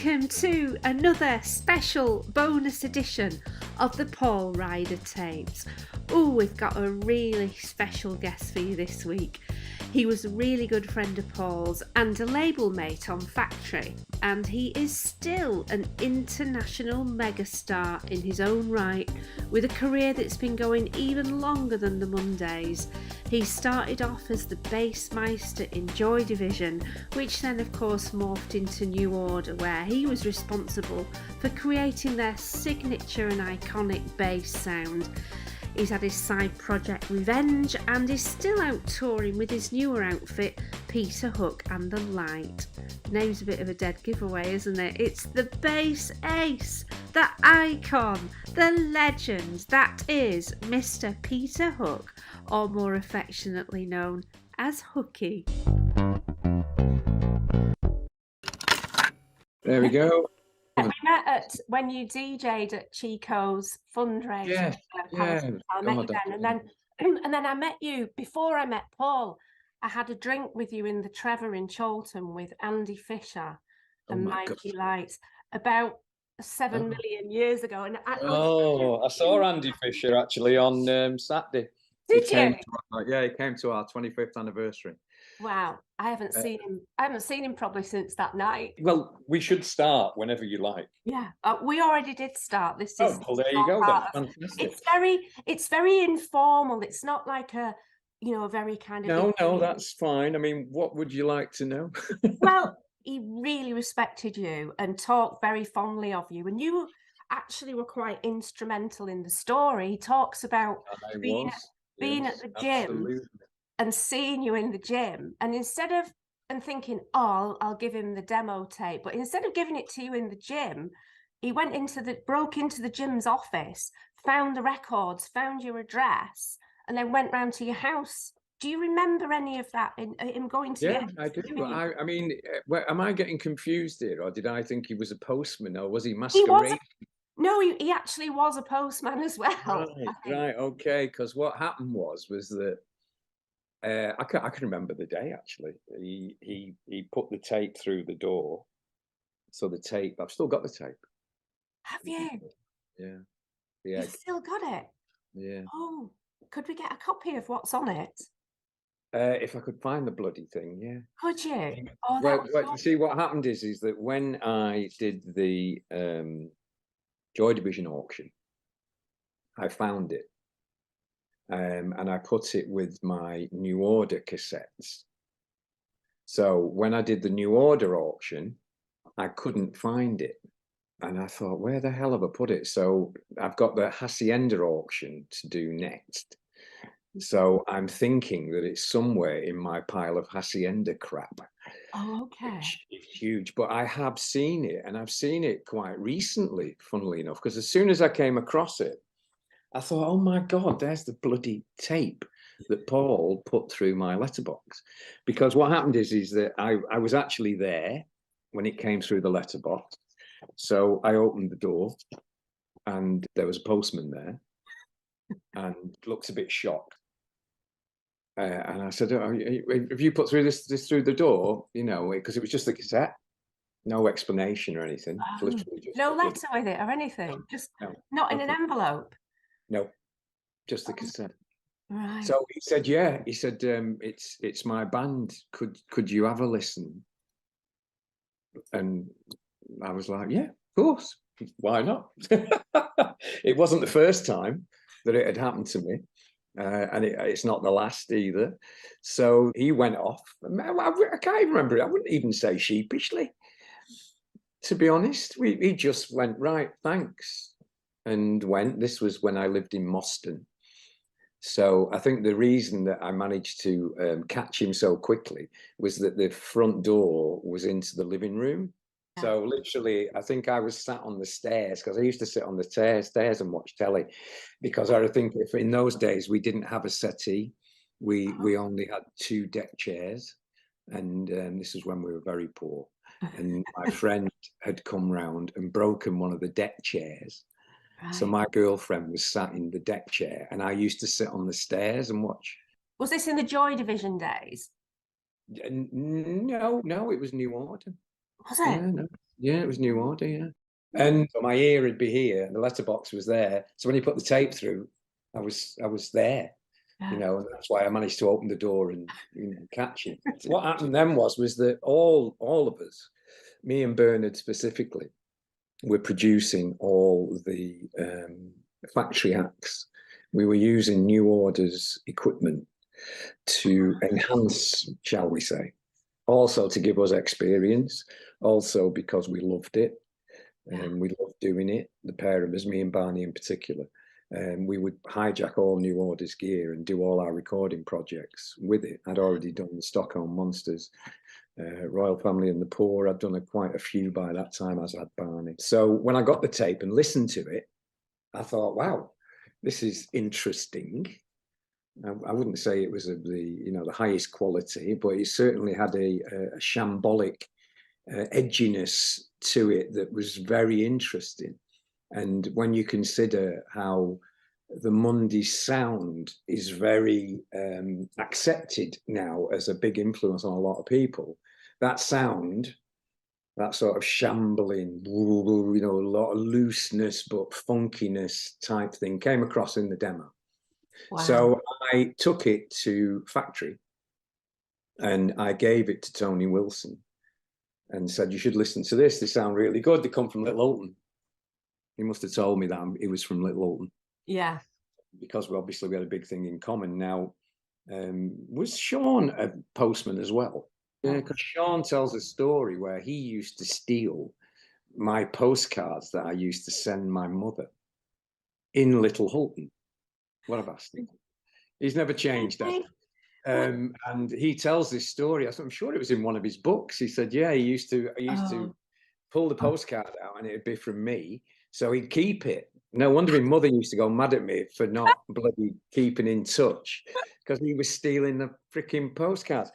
welcome to another special bonus edition of the Paul Ryder Tapes. Oh, we've got a really special guest for you this week. He was a really good friend of Paul's and a label mate on Factory, and he is still an international megastar in his own right, with a career that's been going even longer than the Mondays. He started off as the bassmeister in Joy Division, which then of course morphed into New Order, where he was responsible for creating their signature and iconic bass sound. He's had his side project Revenge and is still out touring with his newer outfit Peter Hook and the Light. Name's a bit of a dead giveaway, isn't it? It's the bass ace, the icon, the legend that is Mr. Peter Hook, or more affectionately known as Hooky. There we go. We met when you DJ'd at Chico's fundraiser. I met you then, and then I met you before I met Paul. I had a drink with you in the Trevor in Chorlton with Andy Fisher and Mikey Lights about 7 million years ago. And I saw Andy Fisher actually on Saturday. Did you? He came to our 25th anniversary. Wow, I haven't seen him. I haven't seen him probably since that night. Well, we should start whenever you like. Yeah, we already did start. This is. Well, there you go. Then. Fantastic. It's very informal. It's not like a very kind of. No, that's fine. I mean, what would you like to know? Well, he really respected you and talked very fondly of you, and you actually were quite instrumental in the story. He talks about being at the gym. Absolutely. And seeing you in the gym, and instead of thinking, oh, I'll give him the demo tape, but instead of giving it to you in the gym, he broke into the gym's office, found the records, found your address, and then went round to your house. Do you remember any of that? In him going to? Yeah, I do. I mean, am I getting confused here, or did I think he was a postman, or was he masquerading? No, he actually was a postman as well. Right, okay. Because what happened was that. I can remember the day actually. He put the tape through the door. So the tape, I've still got the tape. Have you? Yeah. You've still got it? Yeah. Oh, could we get a copy of what's on it? If I could find the bloody thing, yeah. Could you? Well, see, what happened is that when I did the Joy Division auction, I found it. And I put it with my New Order cassettes. So when I did the New Order auction, I couldn't find it. And I thought, where the hell have I put it? So I've got the Hacienda auction to do next. So I'm thinking that it's somewhere in my pile of Hacienda crap. Oh, okay. It's huge, but I have seen it, and I've seen it quite recently, funnily enough, because as soon as I came across it, I thought, oh my God, there's the bloody tape that Paul put through my letterbox. Because what happened is that I was actually there when it came through the letterbox. So I opened the door and there was a postman there and looked a bit shocked. And I said, oh, have you put through this through the door? Because it was just a cassette. No explanation or anything. Literally just no letter with it or anything? Not in an envelope? No, just the cassette. Right. So he said, yeah. He said, it's my band. Could you have a listen? And I was like, yeah, of course. Why not? It wasn't the first time that it had happened to me. And it's not the last either. So he went off. I can't even remember it. I wouldn't even say sheepishly. To be honest, he just went, right, thanks. And this was when I lived in Moston. So I think the reason that I managed to catch him so quickly was that the front door was into the living room. Yeah. So literally, I think I was sat on the stairs, because I used to sit on the stairs and watch telly, because I think if in those days we didn't have a settee, we only had 2 deck chairs, and this is when we were very poor. And my friend had come round and broken one of the deck chairs. Right. So my girlfriend was sat in the deck chair, and I used to sit on the stairs and watch. Was this in the Joy Division days? No, it was New Order. Was it? Yeah, it was New Order, yeah. And my ear would be here, and the letterbox was there. So when you put the tape through, I was there, you know, and that's why I managed to open the door and, you know, catch it. What happened then was that all of us, me and Bernard specifically, were producing all the factory acts. We were using New Order's equipment to enhance, shall we say, also to give us experience, also because we loved it. And we loved doing it, the pair of us, me and Barney in particular. And we would hijack all New Order's gear and do all our recording projects with it. I'd already done the Stockholm Monsters, Royal Family and the Poor. I'd done quite a few by that time, as had Barney. So when I got the tape and listened to it, I thought, wow, this is interesting. I wouldn't say it was of the highest quality, but it certainly had a shambolic edginess to it that was very interesting. And when you consider how the Mondays sound is very accepted now as a big influence on a lot of people, that sound, that sort of shambling, you know, a lot of looseness but funkiness type thing came across in the demo. Wow. So I took it to factory and I gave it to Tony Wilson and said, you should listen to this. They sound really good. They come from Little Alton. He must have told me that it was from Little Alton. Yeah. Because we had a big thing in common. Now, was Shaun a postman as well? Yeah, because Shaun tells a story where he used to steal my postcards that I used to send my mother in Little Hulton. What a bastard. He's never changed that. And he tells this story. I'm sure it was in one of his books. He said, yeah, I used to pull the postcard out and it'd be from me. So he'd keep it. No wonder my mother used to go mad at me for not bloody keeping in touch, because he was stealing the freaking postcards.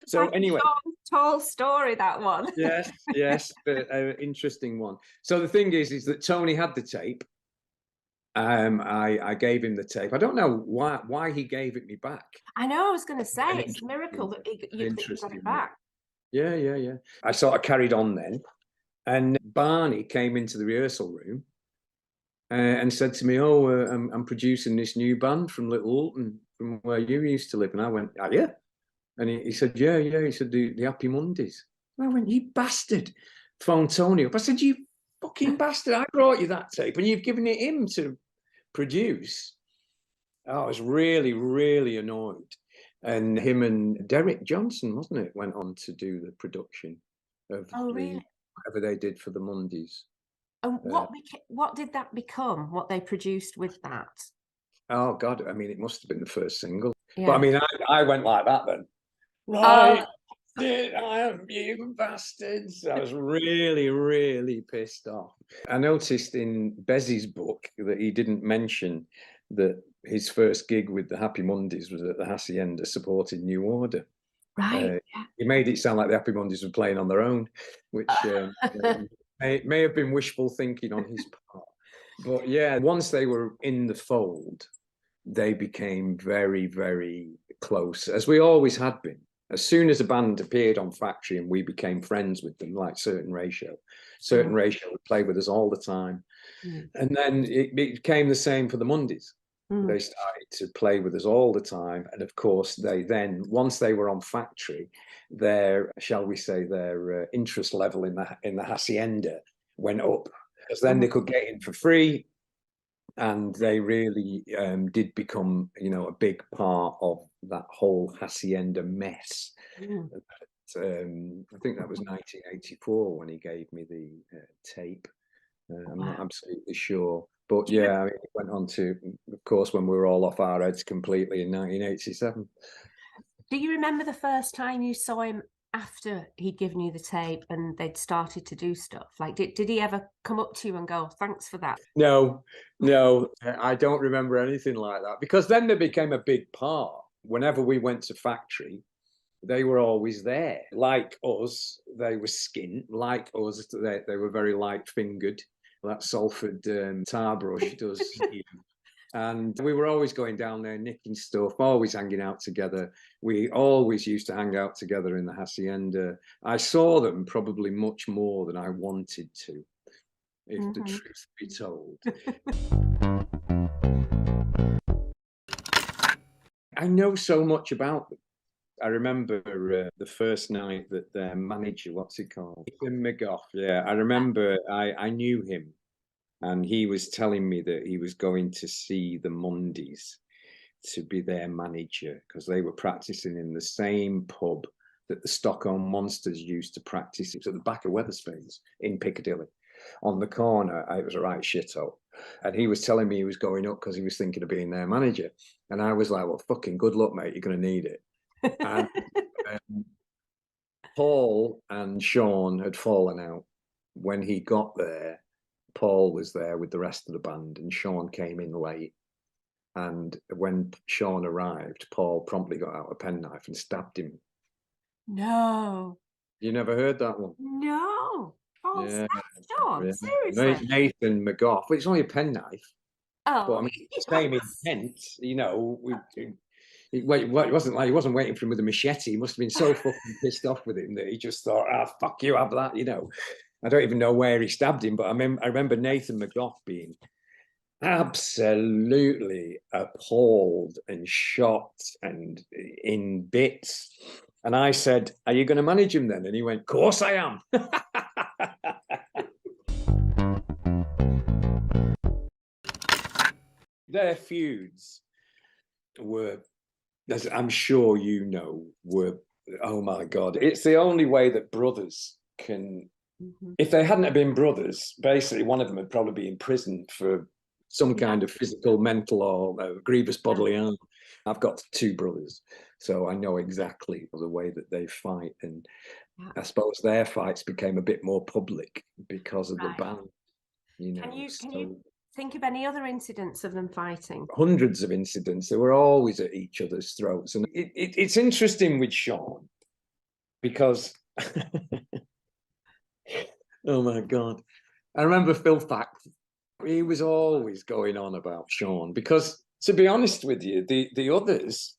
So anyway, tall story, that one. yes, but interesting one. So the thing is that Tony had the tape. I gave him the tape. I don't know why he gave it me back. I know. I was going to say it's a miracle that you got it back. Yeah. I sort of carried on then, and Barney came into the rehearsal room and said to me, "Oh, I'm producing this new band from Little Alton, from where you used to live." And I went, "Oh yeah." And he said, "Yeah." He said, "The Happy Mondays." And I went, "You bastard!" Phoned Tony up. I said, "You fucking bastard! I brought you that tape, and you've given it him to produce." I was really, really annoyed. And him and Derek Johnson, wasn't it, went on to do the production of whatever they did for the Mondays. And what did that become? What they produced with that? Oh God, I mean, it must have been the first single. Yeah. But I mean, I went like that then. You bastards. I was really, really pissed off. I noticed in Bezzy's book that he didn't mention that his first gig with the Happy Mondays was at the Hacienda supporting New Order. Right. He made it sound like the Happy Mondays were playing on their own, which may have been wishful thinking on his part. But yeah, once they were in the fold, they became very, very close, as we always had been. As soon as a band appeared on Factory and we became friends with them, like Certain Ratio would play with us all the time. And then it became the same for the Mondays. They started to play with us all the time. And of course, they then, once they were on Factory, their, shall we say, their interest level in the Hacienda went up, because then they could get in for free. And they really did become, you know, a big part of that whole Hacienda mess. I think that was 1984 when he gave me the tape. I'm not absolutely sure. But yeah, I mean, it went on to, of course, when we were all off our heads completely in 1987. Do you remember the first time you saw him after he'd given you the tape and they'd started to do stuff? Like, did he ever come up to you and go, "Thanks for that"? No, I don't remember anything like that, because then they became a big part. Whenever we went to Factory, they were always there. Like us, they were skint. Like us, they were very light-fingered. That Salford tar brush does. And we were always going down there, nicking stuff, always hanging out together. We always used to hang out together in the hacienda. I saw them probably much more than I wanted to, if the truth be told. I know so much about them. I remember the first night that their manager, what's he called? McGough, yeah. I remember I knew him, and he was telling me that he was going to see the Mondays to be their manager, because they were practicing in the same pub that the Stockholm Monsters used to practice. It was at the back of Wetherspoons in Piccadilly. On the corner, it was a right shithole. And he was telling me he was going up because he was thinking of being their manager. And I was like, well, fucking good luck, mate. You're going to need it. And Paul and Shaun had fallen out. When he got there, Paul was there with the rest of the band, and Shaun came in late. And when Shaun arrived, Paul promptly got out a penknife and stabbed him. No. You never heard that one? No. Paul Yeah. stabbed Shaun? Yeah. Seriously? Nathan McGough. But it's only a penknife. Oh. But I mean, same intent, you know. It wasn't like he wasn't waiting for him with a machete. He must have been so fucking pissed off with him that he just thought, fuck you, have that, you know. I don't even know where he stabbed him, but I remember Nathan McGough being absolutely appalled and shocked and in bits. And I said, are you going to manage him then? And he went, of course I am. Their feuds were, as I'm sure you know, were, oh my God, it's the only way that brothers can, if they hadn't have been brothers, basically one of them would probably be in prison for some kind of physical, mental, or grievous bodily harm. I've got two brothers, so I know exactly the way that they fight. And I suppose their fights became a bit more public because of the band. You know, can you think of any other incidents of them fighting? Hundreds of incidents. They were always at each other's throats. And it's interesting with Shaun because, oh my God, I remember Phil Fact. He was always going on about Shaun because, to be honest with you, the others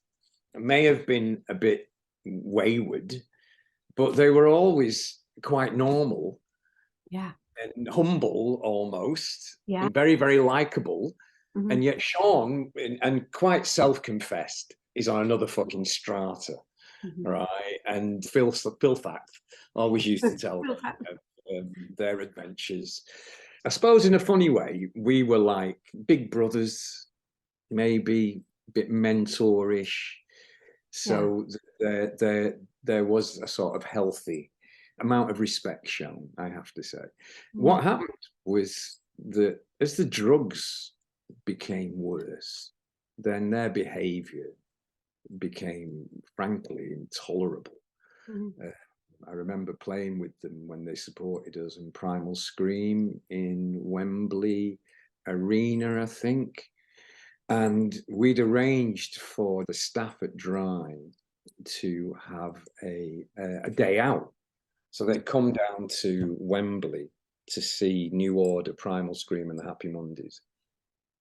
may have been a bit wayward, but they were always quite normal. Yeah. And humble almost. Yeah. Very, very likable. And yet Shaun, and quite self-confessed, is on another fucking strata. Right. And Phil Fact always used to tell their adventures. I suppose in a funny way, we were like big brothers, maybe a bit mentorish. So there was a sort of healthy amount of respect shown, I have to say. What happened was that as the drugs became worse, then their behavior became frankly intolerable. I remember playing with them when they supported us in Primal Scream in Wembley Arena, I think. And we'd arranged for the staff at Dry to have a day out. So they'd come down to Wembley to see New Order, Primal Scream and the Happy Mondays.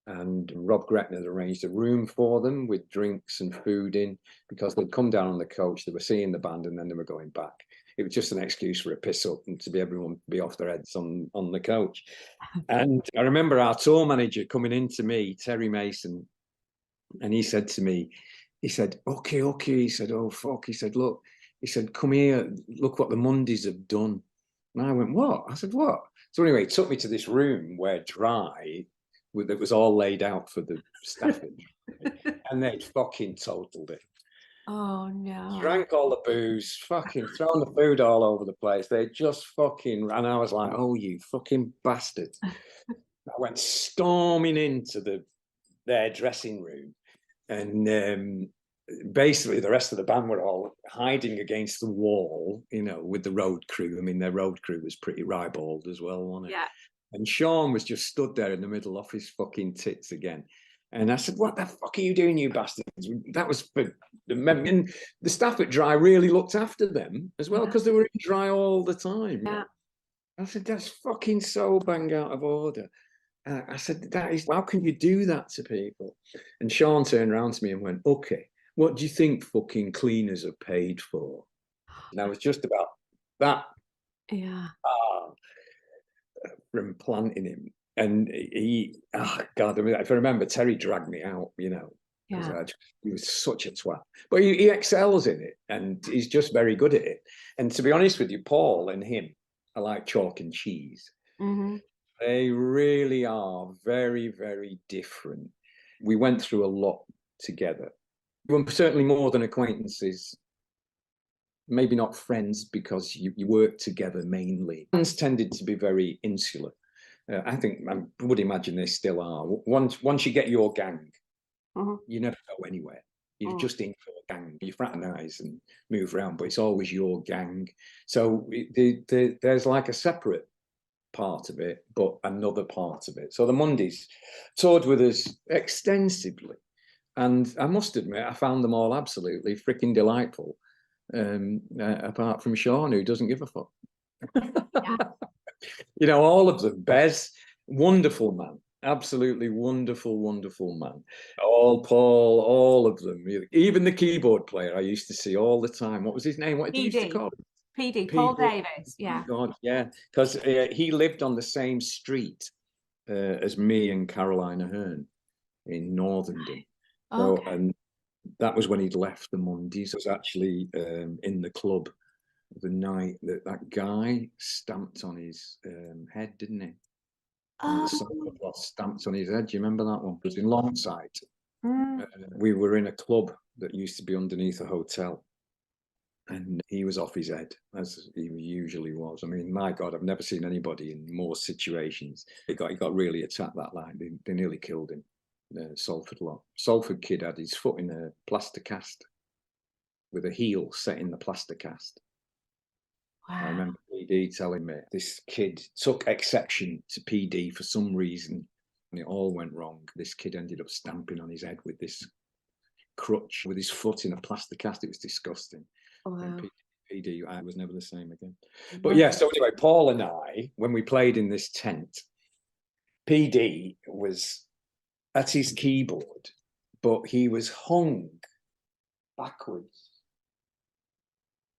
And Rob Gretner arranged a room for them with drinks and food in, because they'd come down on the coach, they were seeing the band, and then they were going back. It was just an excuse for a piss up and to be everyone be off their heads on the coach. And I remember our tour manager coming in to me, Terry Mason, and he said to me, he said, okay, he said, oh, fuck. He said, look, he said, come here, look what the Mondays have done. And I went, what? I said, what? So anyway, he took me to this room where Dry, that was all laid out for the staff, and they'd fucking totaled it. Oh no. Drank all the booze, fucking thrown the food all over the place. They just fucking, and I was like, oh, you fucking bastard. I went storming into their dressing room, and basically the rest of the band were all hiding against the wall, you know, with the road crew. I mean, their road crew was pretty ribald as well, wasn't it? Yeah. And Shaun was just stood there in the middle off his fucking tits again. And I said, what the fuck are you doing, you bastards? That was for and the staff at Dry really looked after them as well, because they were in Dry all the time. Yeah. I said, that's fucking so bang out of order. I said, how can you do that to people? And Shaun turned around to me and went, okay, what do you think fucking cleaners are paid for? And I was just about that Yeah. from planting him. And oh God, I mean, if I remember, Terry dragged me out, because Yeah. he was such a twat. But he excels in it, and he's just very good at it. And to be honest with you, Paul and him are like chalk and cheese. Mm-hmm. They really are very, very different. We went through a lot together. We were certainly more than acquaintances. Maybe not friends, because you work together mainly. Friends tended to be very insular. I think I would imagine they still are. Once you get your gang, you never go anywhere. You're just in your gang. You fraternise and move around, but it's always your gang. So there's like a separate part of it, but another part of it. So the Mondays toured with us extensively, and I must admit, I found them all absolutely freaking delightful. Apart from Shaun, who doesn't give a fuck. Yeah. All of them. Bez, wonderful man, absolutely wonderful, wonderful man. All Paul, all of them. Even the keyboard player I used to see all the time. What was his name? What did he used to call him? PD, Paul Davis. Oh my Yeah. God, yeah, because he lived on the same street as me and Caroline Ahern in Northenden. So, Okay. and that was when he'd left the Mondays. I was actually in the club the night that guy stamped on his head, didn't he? The Oh. was stamped on his head. Do you remember that one? It was in Longside. Mm. We were in a club that used to be underneath a hotel, and he was off his head, as he usually was. I mean, my God, I've never seen anybody in more situations. He got really attacked that night. They nearly killed him. Salford lot. Salford kid had his foot in a plaster cast with a heel set in the plaster cast. I Wow. remember PD telling me this kid took exception to PD for some reason, and it all went wrong. This kid ended up stamping on his head with this crutch with his foot in a plaster cast. It was disgusting. Wow. And PD, I was never the same again. But yeah, so anyway, Paul and I, when we played in this tent, PD was at his keyboard, but he was hung backwards,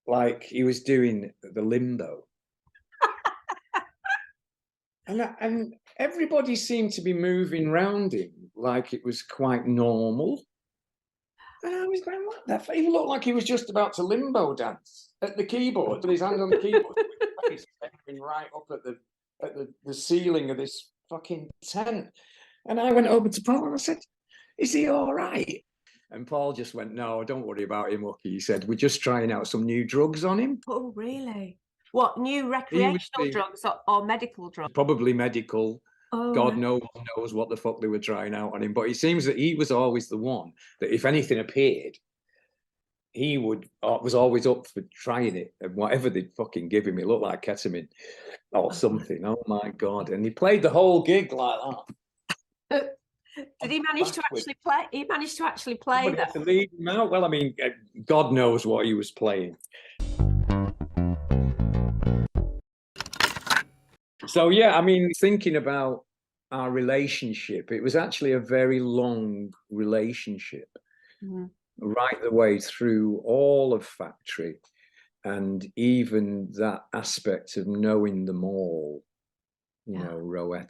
like he was doing the limbo. And everybody seemed to be moving around him like it was quite normal. And I was going, what the fuck? He looked like he was just about to limbo dance at the keyboard, with his hand on the keyboard, with his face right up at the ceiling of this fucking tent. And I went over to Paul and I said, is he all right? And Paul just went, no, don't worry about him, Hooky. He said, we're just trying out some new drugs on him. Oh, really? What, new recreational drugs or medical drugs? Probably medical. Oh, God right. knows what the fuck they were trying out on him. But it seems that he was always the one that if anything appeared, he was always up for trying it. And whatever they'd fucking give him, it looked like ketamine or something. Oh my God. And he played the whole gig like that. Did he manage to actually play? He managed to actually play that. To lead him out. Well, I mean, God knows what he was playing. So yeah, I mean, thinking about our relationship, it was actually a very long relationship, right the way through all of Factory, and even that aspect of knowing them all, Rowetta,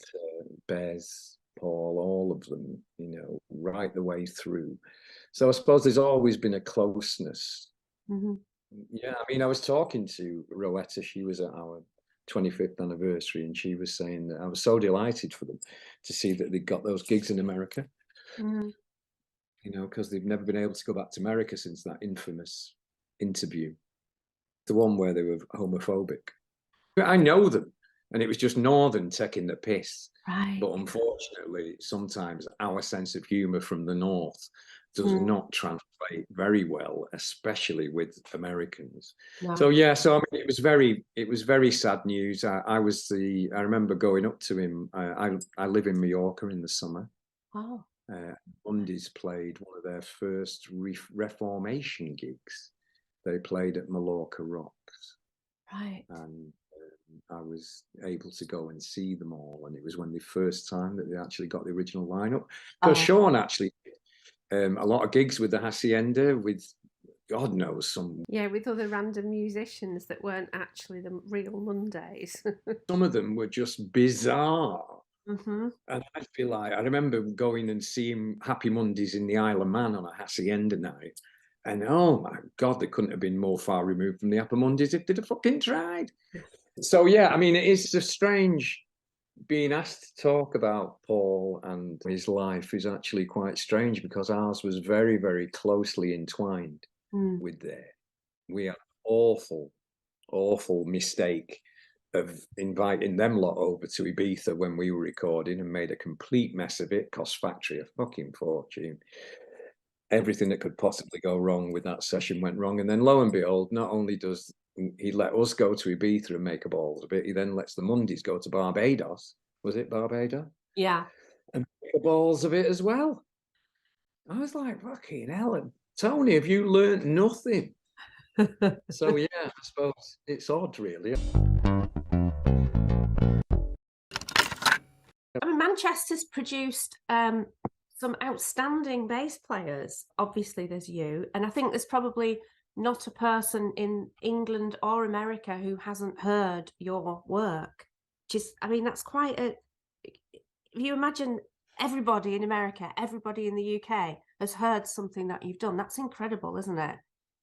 Bez, Paul, all of them, right the way through. So I suppose there's always been a closeness. Yeah, I mean, I was talking to Rowetta. She was at our 25th anniversary, and she was saying that I was so delighted for them to see that they got those gigs in America. Because they've never been able to go back to America since that infamous interview, the one where they were homophobic. I know them, and it was just Northern taking the piss. Right. But unfortunately, sometimes our sense of humour from the North does not translate very well, especially with Americans. No. So yeah, I mean, it was very sad news. I remember going up to him. I live in Mallorca in the summer. Wow. Undies played one of their first Reformation gigs. They played at Mallorca Rocks. Right. And I was able to go and see them all, and it was when the first time that they actually got the original lineup. Because Shaun actually did a lot of gigs with the Hacienda, with God knows some. Yeah, with other random musicians that weren't actually the real Mondays. Some of them were just bizarre. Mm-hmm. And I feel like I remember going and seeing Happy Mondays in the Isle of Man on a Hacienda night. And oh my God, they couldn't have been more far removed from the Happy Mondays if they'd have fucking tried. So yeah, I mean, it is a strange being asked to talk about Paul and his life is actually quite strange because ours was very, very closely entwined with theirs. We had an awful mistake of inviting them lot over to Ibiza when we were recording and made a complete mess of it, cost factory a fucking fortune. Everything that could possibly go wrong with that session went wrong. And then lo and behold, not only does he let us go to Ibiza and make a balls of it, he then lets the Mondays go to Barbados. Was it Barbados? Yeah. And make a balls of it as well. I was like, fucking hell, Tony, have you learnt nothing? So yeah, I suppose it's odd, really. I mean, Manchester's produced some outstanding bass players. Obviously, there's you, and I think there's probably not a person in England or America who hasn't heard your work. Just, I mean, that's quite a. If you imagine everybody in America, everybody in the UK has heard something that you've done, that's incredible, isn't it?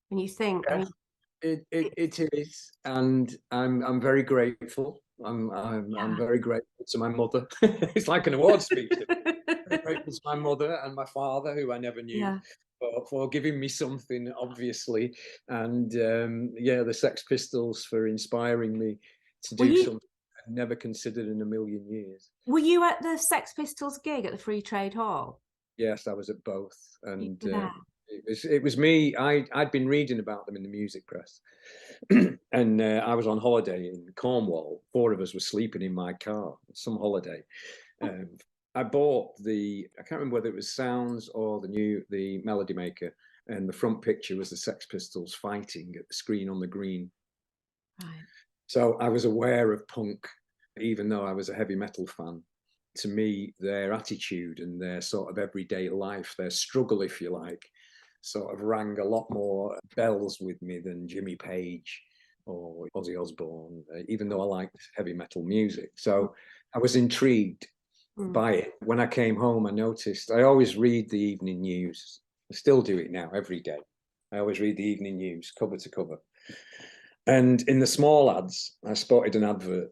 When you think, I mean, it is, and I'm very grateful. I'm very grateful to my mother. It's like an award speech. Very grateful to my mother and my father, who I never knew, for giving me something, obviously, and yeah, the Sex Pistols for inspiring me to do something I never considered in a million years. Were you at the Sex Pistols gig at the Free Trade Hall? Yes, I was at both, and it was me. I'd been reading about them in the music press, and I was on holiday in Cornwall. 4 of us were sleeping in my car. Some holiday. I bought I can't remember whether it was Sounds or the Melody Maker, and the front picture was the Sex Pistols fighting at the screen on the green. Right. So I was aware of punk, even though I was a heavy metal fan. To me, their attitude and their sort of everyday life, their struggle, if you like, sort of rang a lot more bells with me than Jimmy Page or Ozzy Osbourne, even though I liked heavy metal music. So I was intrigued by it. When I came home, I noticed I always read the evening news. I still do it now every day. I always read the evening news cover to cover. And in the small ads, I spotted an advert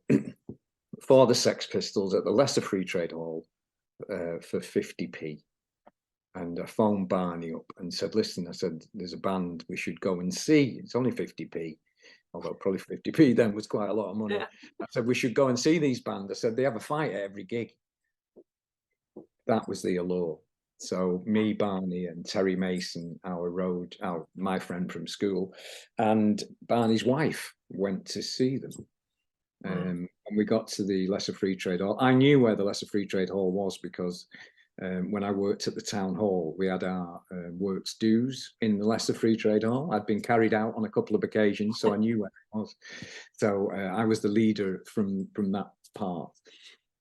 for the Sex Pistols at the Leicester Free Trade Hall for 50p. And I phoned Barney up and said, listen, I said, there's a band we should go and see. It's only 50p, although probably 50p then was quite a lot of money. Yeah. I said, we should go and see these bands. I said, they have a fight at every gig. That was the allure. So me, Barney, and Terry Mason, my friend from school, and Barney's wife went to see them. And we got to the Leicester Free Trade Hall. I knew where the Leicester Free Trade Hall was because when I worked at the town hall, we had our works dues in the Leicester Free Trade Hall. I'd been carried out on a couple of occasions, so I knew where it was. So I was the leader from that part.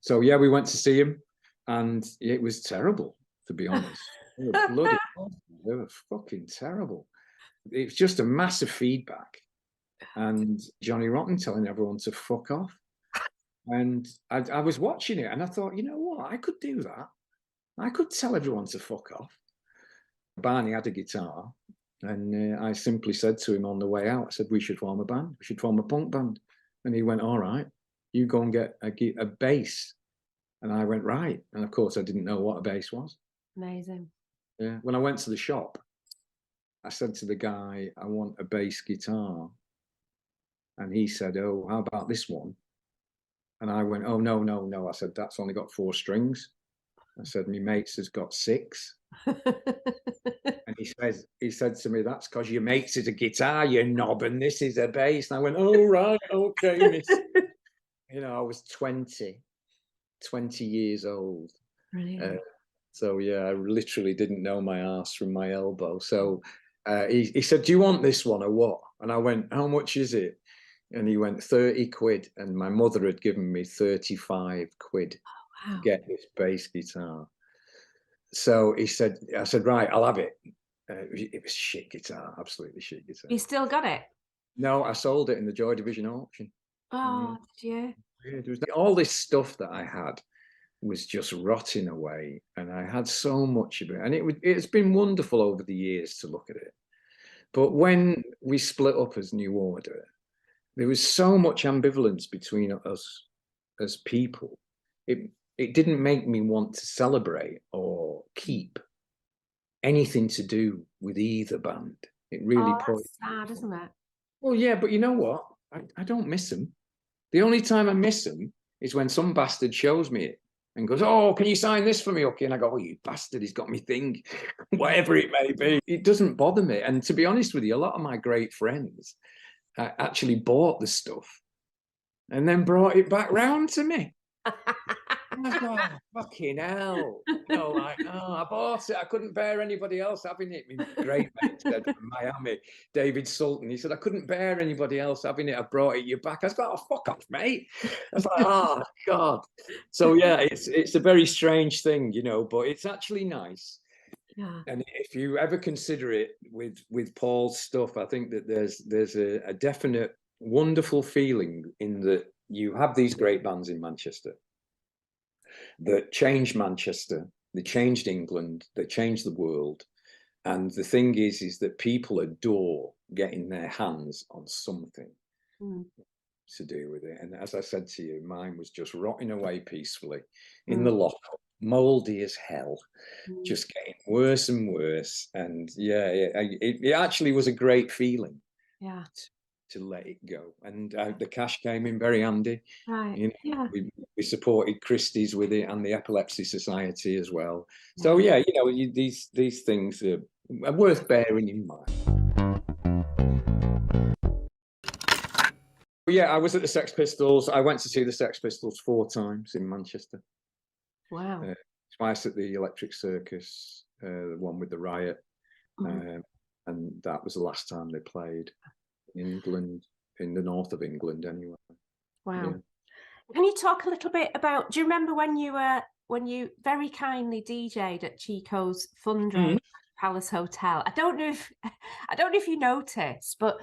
So yeah, we went to see him, and it was terrible, to be honest. They were bloody awful. They were fucking terrible. It was just a massive feedback. And Johnny Rotten telling everyone to fuck off. And I was watching it and I thought, you know what, I could do that. I could tell everyone to fuck off. Barney had a guitar and I simply said to him on the way out, I said, we should form a band. We should form a punk band. And he went, all right, you go and get a bass. And I went, right. And of course, I didn't know what a bass was. Amazing. Yeah. When I went to the shop, I said to the guy, I want a bass guitar. And he said, oh, how about this one? And I went, oh, no. I said, that's only got 4 strings. I said, my mate's has got 6. And he said to me, that's because your mate's is a guitar, you knob, and this is a bass. And I went, oh, right, okay, miss. You know, I was 20 years old. Brilliant. So, yeah, I literally didn't know my arse from my elbow. So he said, do you want this one or what? And I went, how much is it? And he went 30 quid, and my mother had given me 35 quid to get this bass guitar. So he said, I said, right, I'll have it. It was shit guitar, absolutely shit guitar. You still got it? No, I sold it in the Joy Division auction. Oh, did you? Yeah, there was all this stuff that I had was just rotting away, and I had so much of it, and it's been wonderful over the years to look at it. But when we split up as New Order, there was so much ambivalence between us as people. It didn't make me want to celebrate or keep anything to do with either band. It really that's sad, isn't it? Well, yeah, but you know what? I don't miss them. The only time I miss them is when some bastard shows me it and goes, "Oh, can you sign this for me, Hooky?" And I go, "Oh, you bastard, he's got me thing," whatever it may be. It doesn't bother me. And to be honest with you, a lot of my great friends actually bought the stuff and then brought it back round to me. I go, oh, fucking hell. Like, oh, I bought it. I couldn't bear anybody else having it. My great mate said from Miami, David Sultan, he said, I couldn't bear anybody else having it. I brought it you back. I was like, oh, fuck off, mate. I was like, oh, God. So, yeah, it's a very strange thing, but it's actually nice. Yeah. And if you ever consider it with Paul's stuff, I think that there's a definite wonderful feeling in that you have these great bands in Manchester that changed Manchester, they changed England, they changed the world. And the thing is that people adore getting their hands on something to do with it. And as I said to you, mine was just rotting away peacefully in the lockup, moldy as hell, just getting worse and worse. And yeah, it actually was a great feeling. Yeah. To let it go, and the cash came in very handy. Right. We supported Christie's with it and the Epilepsy Society as well. Yeah. So yeah, these things are worth bearing in mind. But yeah, I was at the Sex Pistols. I went to see the Sex Pistols 4 times in Manchester. Wow. Twice at the Electric Circus, the one with the riot, and that was the last time they played. England, in the north of England anyway. Wow. Yeah. Can you talk a little bit about, do you remember when you very kindly DJ'd at Chico's fundraiser Palace Hotel? I don't know if you noticed, but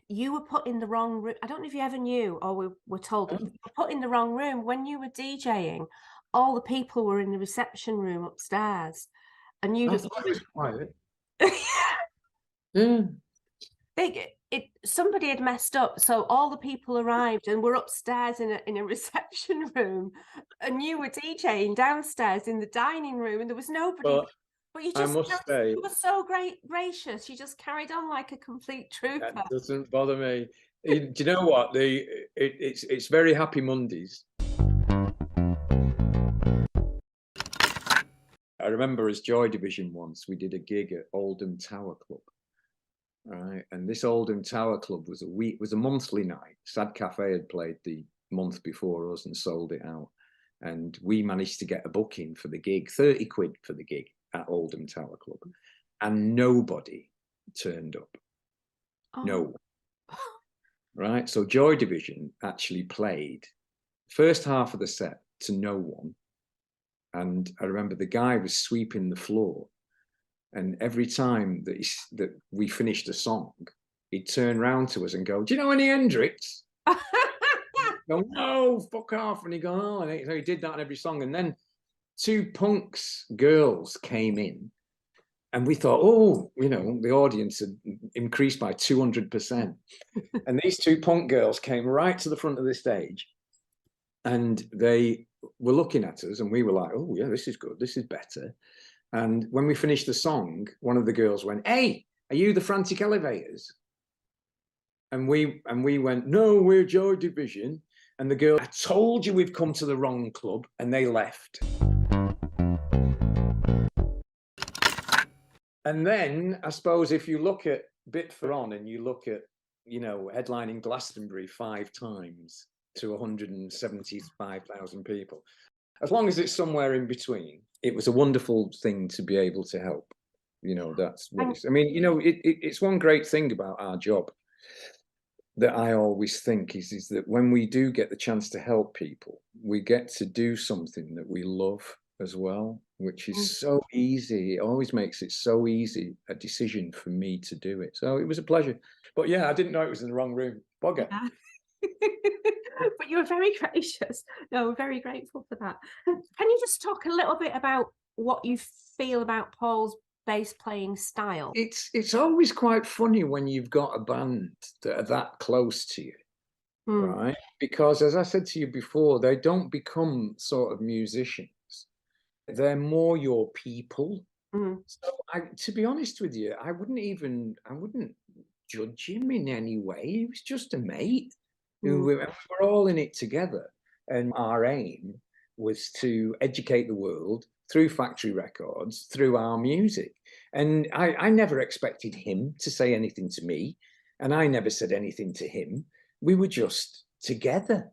you were put in the wrong room. I don't know if you ever knew or were told, but you were put in the wrong room. When you were DJing, all the people were in the reception room upstairs, and you just quiet. Yeah. Somebody had messed up, so all the people arrived and were upstairs in a reception room, and you were DJing downstairs in the dining room, and there was nobody. But you just, you were so gracious. You just carried on like a complete trooper. That doesn't bother me. Do you know what? It's very Happy Mondays. I remember as Joy Division once, we did a gig at Oldham Tower Club. Right, and this Oldham Tower Club was a monthly night. Sad Cafe had played the month before us and sold it out, and we managed to get a booking for the gig, 30 quid for the gig at Oldham Tower Club, and nobody turned up. No one. Right, so Joy Division actually played first half of the set to no one, and I remember the guy was sweeping the floor. And every time that we finished a song, he'd turn around to us and go, "Do you know any Hendrix?" Go, "No, fuck off." And he'd go, "Oh," and so he did that on every song. And then 2 punks girls came in, and we thought, oh, the audience had increased by 200%. And these 2 punk girls came right to the front of the stage, and they were looking at us, and we were like, "Oh yeah, this is good. This is better." And when we finished the song, one of the girls went, "Hey, are you the Frantic Elevators?" And we went, "No, we're Joy Division." And the girl, "I told you we've come to the wrong club," and they left. And then I suppose if you look at bit for on and you look at, headlining Glastonbury 5 times to 175,000 people, as long as it's somewhere in between, it was a wonderful thing to be able to help. That's what it's, I mean, it's one great thing about our job that I always think is that when we do get the chance to help people, we get to do something that we love as well, which is so easy. It always makes it so easy a decision for me to do it. So it was a pleasure. But yeah, I didn't know it was in the wrong room. Bugger. Yeah. But you were very gracious. No, we're very grateful for that. Can you just talk a little bit about what you feel about Paul's bass playing style? It's always quite funny when you've got a band that are that close to you, right? Because as I said to you before, they don't become sort of musicians. They're more your people. So to be honest with you, I wouldn't judge him in any way. He was just a mate. We're all in it together. And our aim was to educate the world through factory records, through our music. And I never expected him to say anything to me, and I never said anything to him. We were just together.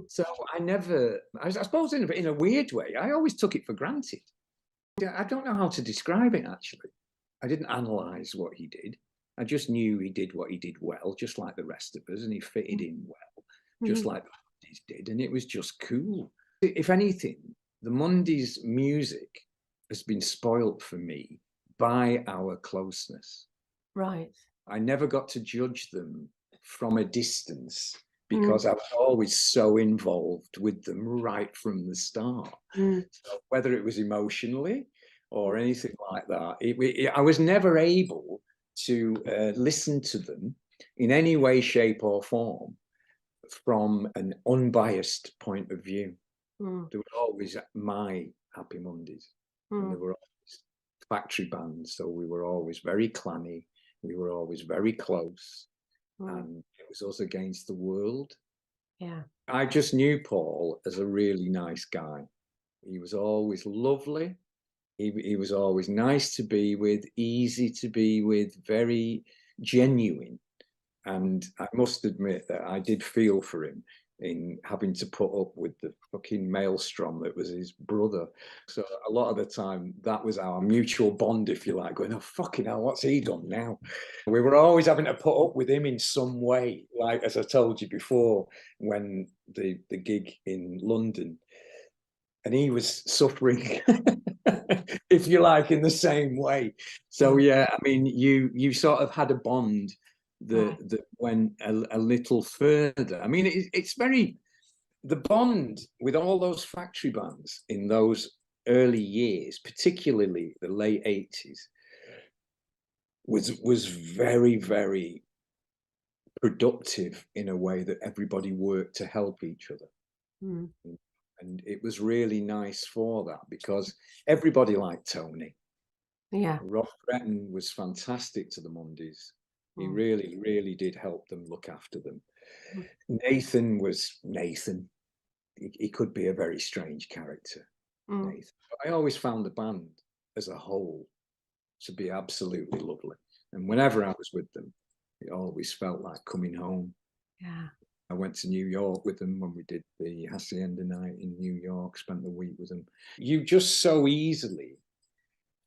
So I suppose in a weird way, I always took it for granted. I don't know how to describe it, actually. I didn't analyze what he did. I just knew he did what he did well, just like the rest of us, and he fitted in well, just like the Mondays did, and it was just cool. If anything, the Mondays music has been spoilt for me by our closeness. Right. I never got to judge them from a distance because I was always so involved with them right from the start. So whether it was emotionally or anything like that, I was never able to listen to them in any way, shape or form from an unbiased point of view. They were always my Happy Mondays, and they were always factory bands, so we were always very clanny, we were always very close, and it was us against the world. Yeah. I just knew Paul as a really nice guy. He was always lovely. He was always nice to be with, easy to be with, very genuine. And I must admit that I did feel for him in having to put up with the fucking maelstrom that was his brother. So a lot of the time, that was our mutual bond, if you like, going, oh, fucking hell, what's he done now? We were always having to put up with him in some way. Like, as I told you before, when the gig in London, and he was suffering, if you like, in the same way. So yeah, I mean, you sort of had a bond that went a little further. I mean, it's very, the bond with all those factory bands in those early years, particularly the late 80s, was very, very productive in a way that everybody worked to help each other. And it was really nice for that because everybody liked Tony. Yeah. Rob Breton was fantastic to the Mondays. He really, really did help them, look after them. Nathan was Nathan. He could be a very strange character, Nathan. But I always found the band as a whole to be absolutely lovely. And whenever I was with them, it always felt like coming home. Yeah. I went to New York with them when we did the Hacienda night in New York, spent the week with them. You just so easily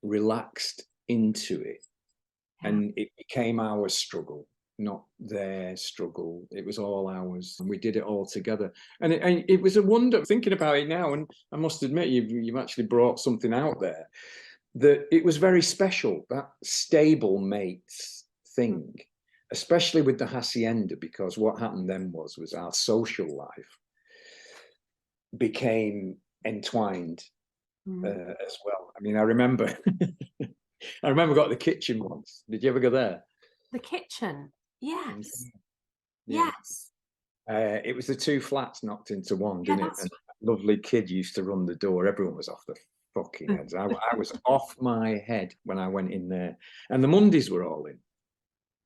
relaxed into it. And it became our struggle, not their struggle. It was all ours, and we did it all together. And it was a wonder, thinking about it now, and I must admit, you've actually brought something out there, that it was very special, that stable mates thing, especially with the Hacienda, because what happened then was our social life became entwined as well. I mean, I remember got the kitchen once. Did you ever go there? The kitchen? Yes. Yeah. Yes. It was the two flats knocked into one, didn't it? That's And a lovely kid used to run the door. Everyone was off their fucking heads. I was off my head when I went in there. And the Mondays were all in.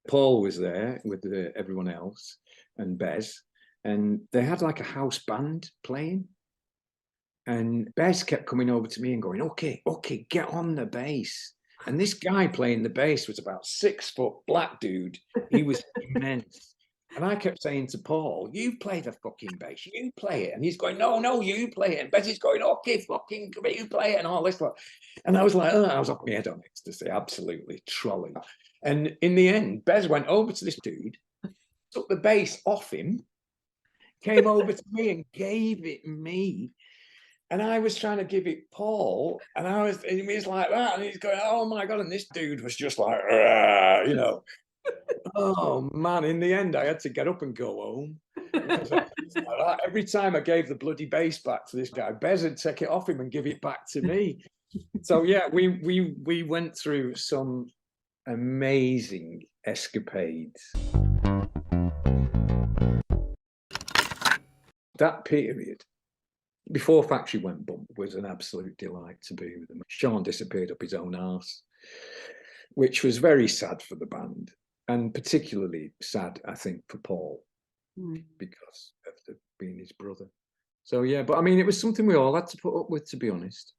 Paul was there with everyone else and Bez. And they had like a house band playing. And Bez kept coming over to me and going, okay, get on the bass. And this guy playing the bass was about 6 foot black dude. He was immense. And I kept saying to Paul, you play the fucking bass, you play it. And he's going, no, you play it. And Bez is going, okay, fucking you play it and all this. And I was like, I was off my head on ecstasy, absolutely trolling. And in the end, Bez went over to this dude took the bass off him, came over to me and gave it me. And I was trying to give it Paul, and he was like that, and he's going, oh my God. And this dude was just like, you know, oh man. In the end, I had to get up and go home. Every time I gave the bloody bass back to this guy, Bez would take it off him and give it back to me. So yeah, we went through some amazing escapades. That period, before Factory went bump, was an absolute delight to be with them. Shaun disappeared up his own arse, which was very sad for the band, and particularly sad, I think, for Paul, because of being his brother. So yeah, but I mean, it was something we all had to put up with, to be honest.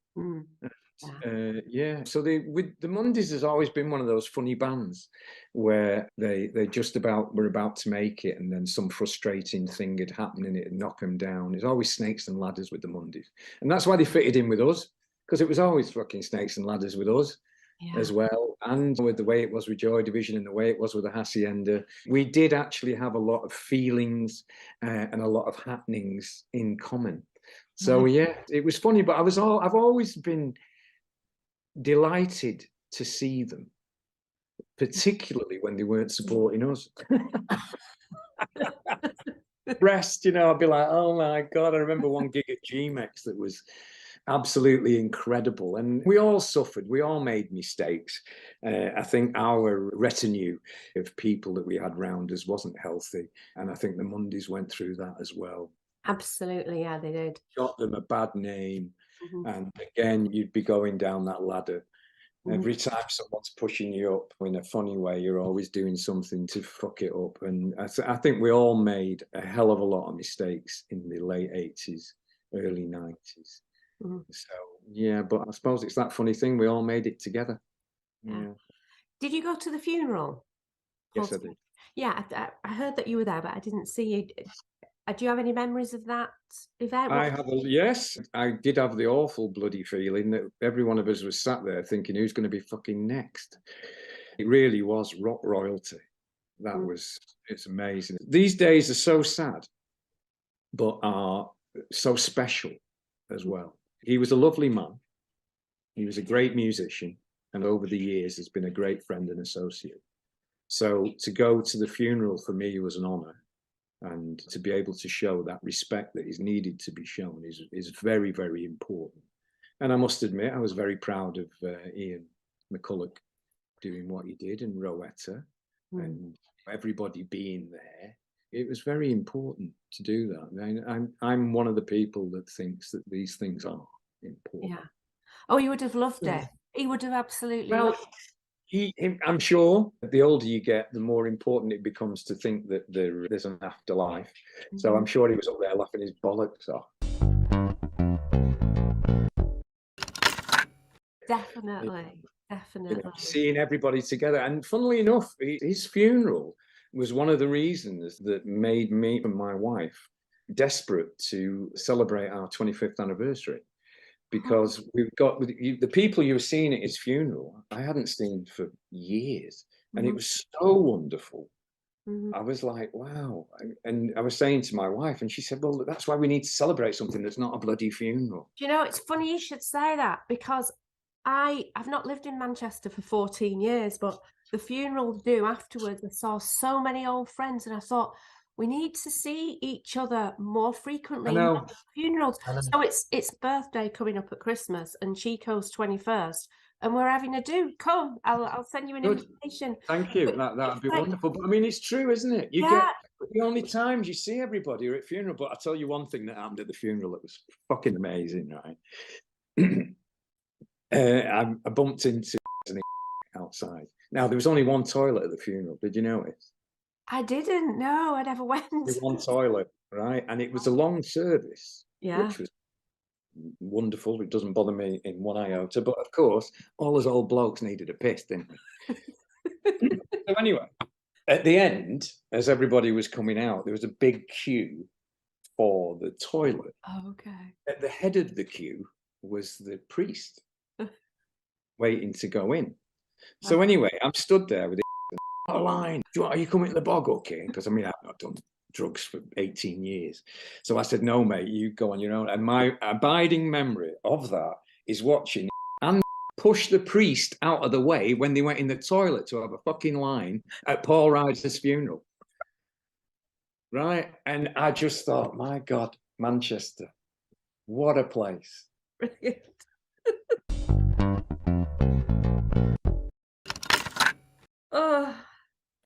Yeah. So with the Mondays has always been one of those funny bands where they just were about to make it, and then some frustrating thing had happened and it'd knock them down. It's always snakes and ladders with the Mondays, and that's why they fitted in with us, because it was always fucking snakes and ladders with us. As well, and with the way it was with Joy Division and the way it was with the Hacienda, we did actually have a lot of feelings and a lot of happenings in common. So yeah, it was funny, but I've always been delighted to see them, particularly when they weren't supporting us. Rest, you know, I'd be like, oh my God. I remember one gig at GMEX that was absolutely incredible, and we all suffered, we all made mistakes. I think our retinue of people that we had round us wasn't healthy, and I think the Mondays went through that as well. Absolutely, yeah, they did. Got them a bad name, and again, you'd be going down that ladder. Every time someone's pushing you up in a funny way, you're always doing something to fuck it up. And I think we all made a hell of a lot of mistakes in the late 80s, early 90s. So yeah, but I suppose it's that funny thing, we all made it together. Yeah. Did you go to the funeral? Yes, I did. Yeah, I heard that you were there, but I didn't see you. Do you have any memories of that event? Yes, I did have the awful bloody feeling that every one of us was sat there thinking, who's going to be fucking next? It really was rock royalty. It's amazing. These days are so sad, but are so special as well. He was a lovely man. He was a great musician, and over the years has been a great friend and associate. So to go to the funeral for me was an honor. And to be able to show that respect that is needed to be shown is very, very important. And I must admit, I was very proud of Ian McCulloch doing what he did, and Rowetta, and everybody being there. It was very important to do that. I'm one of the people that thinks that these things are important. Yeah. Oh, you would have loved it. He would have absolutely loved it. I'm sure the older you get, the more important it becomes to think that there's an afterlife. So I'm sure he was up there laughing his bollocks off. Definitely. You know, seeing everybody together. And funnily enough, his funeral was one of the reasons that made me and my wife desperate to celebrate our 25th anniversary. Because we've got the people you were seeing at his funeral, I hadn't seen for years. And it was so wonderful. I was like, wow. And I was saying to my wife, and she said, well, that's why we need to celebrate something that's not a bloody funeral. Do you know, it's funny you should say that, because I've not lived in Manchester for 14 years, but the funeral do afterwards, I saw so many old friends, and I thought, we need to see each other more frequently. I know. Funerals. So it's birthday coming up at Christmas, and Chico's 21st, and we're having a do. Come, I'll send you an invitation. Thank you. That'd be wonderful. But I mean, it's true, isn't it? You get the only times you see everybody are at funeral. But I'll tell you one thing that happened at the funeral that was fucking amazing, right? I bumped into outside. Now, there was only one toilet at the funeral. Did you notice? I didn't know. I never went. There's one toilet, right? And it was a long service, which was wonderful. It doesn't bother me in one iota. But of course, all us old blokes needed a piss, didn't we? So anyway, at the end, as everybody was coming out, there was a big queue for the toilet. Oh, okay. At the head of the queue was the priest waiting to go in. So anyway, I'm stood there with it. line. Are you coming to the bog, okay? Because I mean, I've not done drugs for 18 years. So I said, no, mate, you go on your own. And my abiding memory of that is watching and push the priest out of the way when they went in the toilet to have a fucking line at Paul Ryder's funeral. Right? And I just thought, my God, Manchester, what a place. Brilliant. Oh,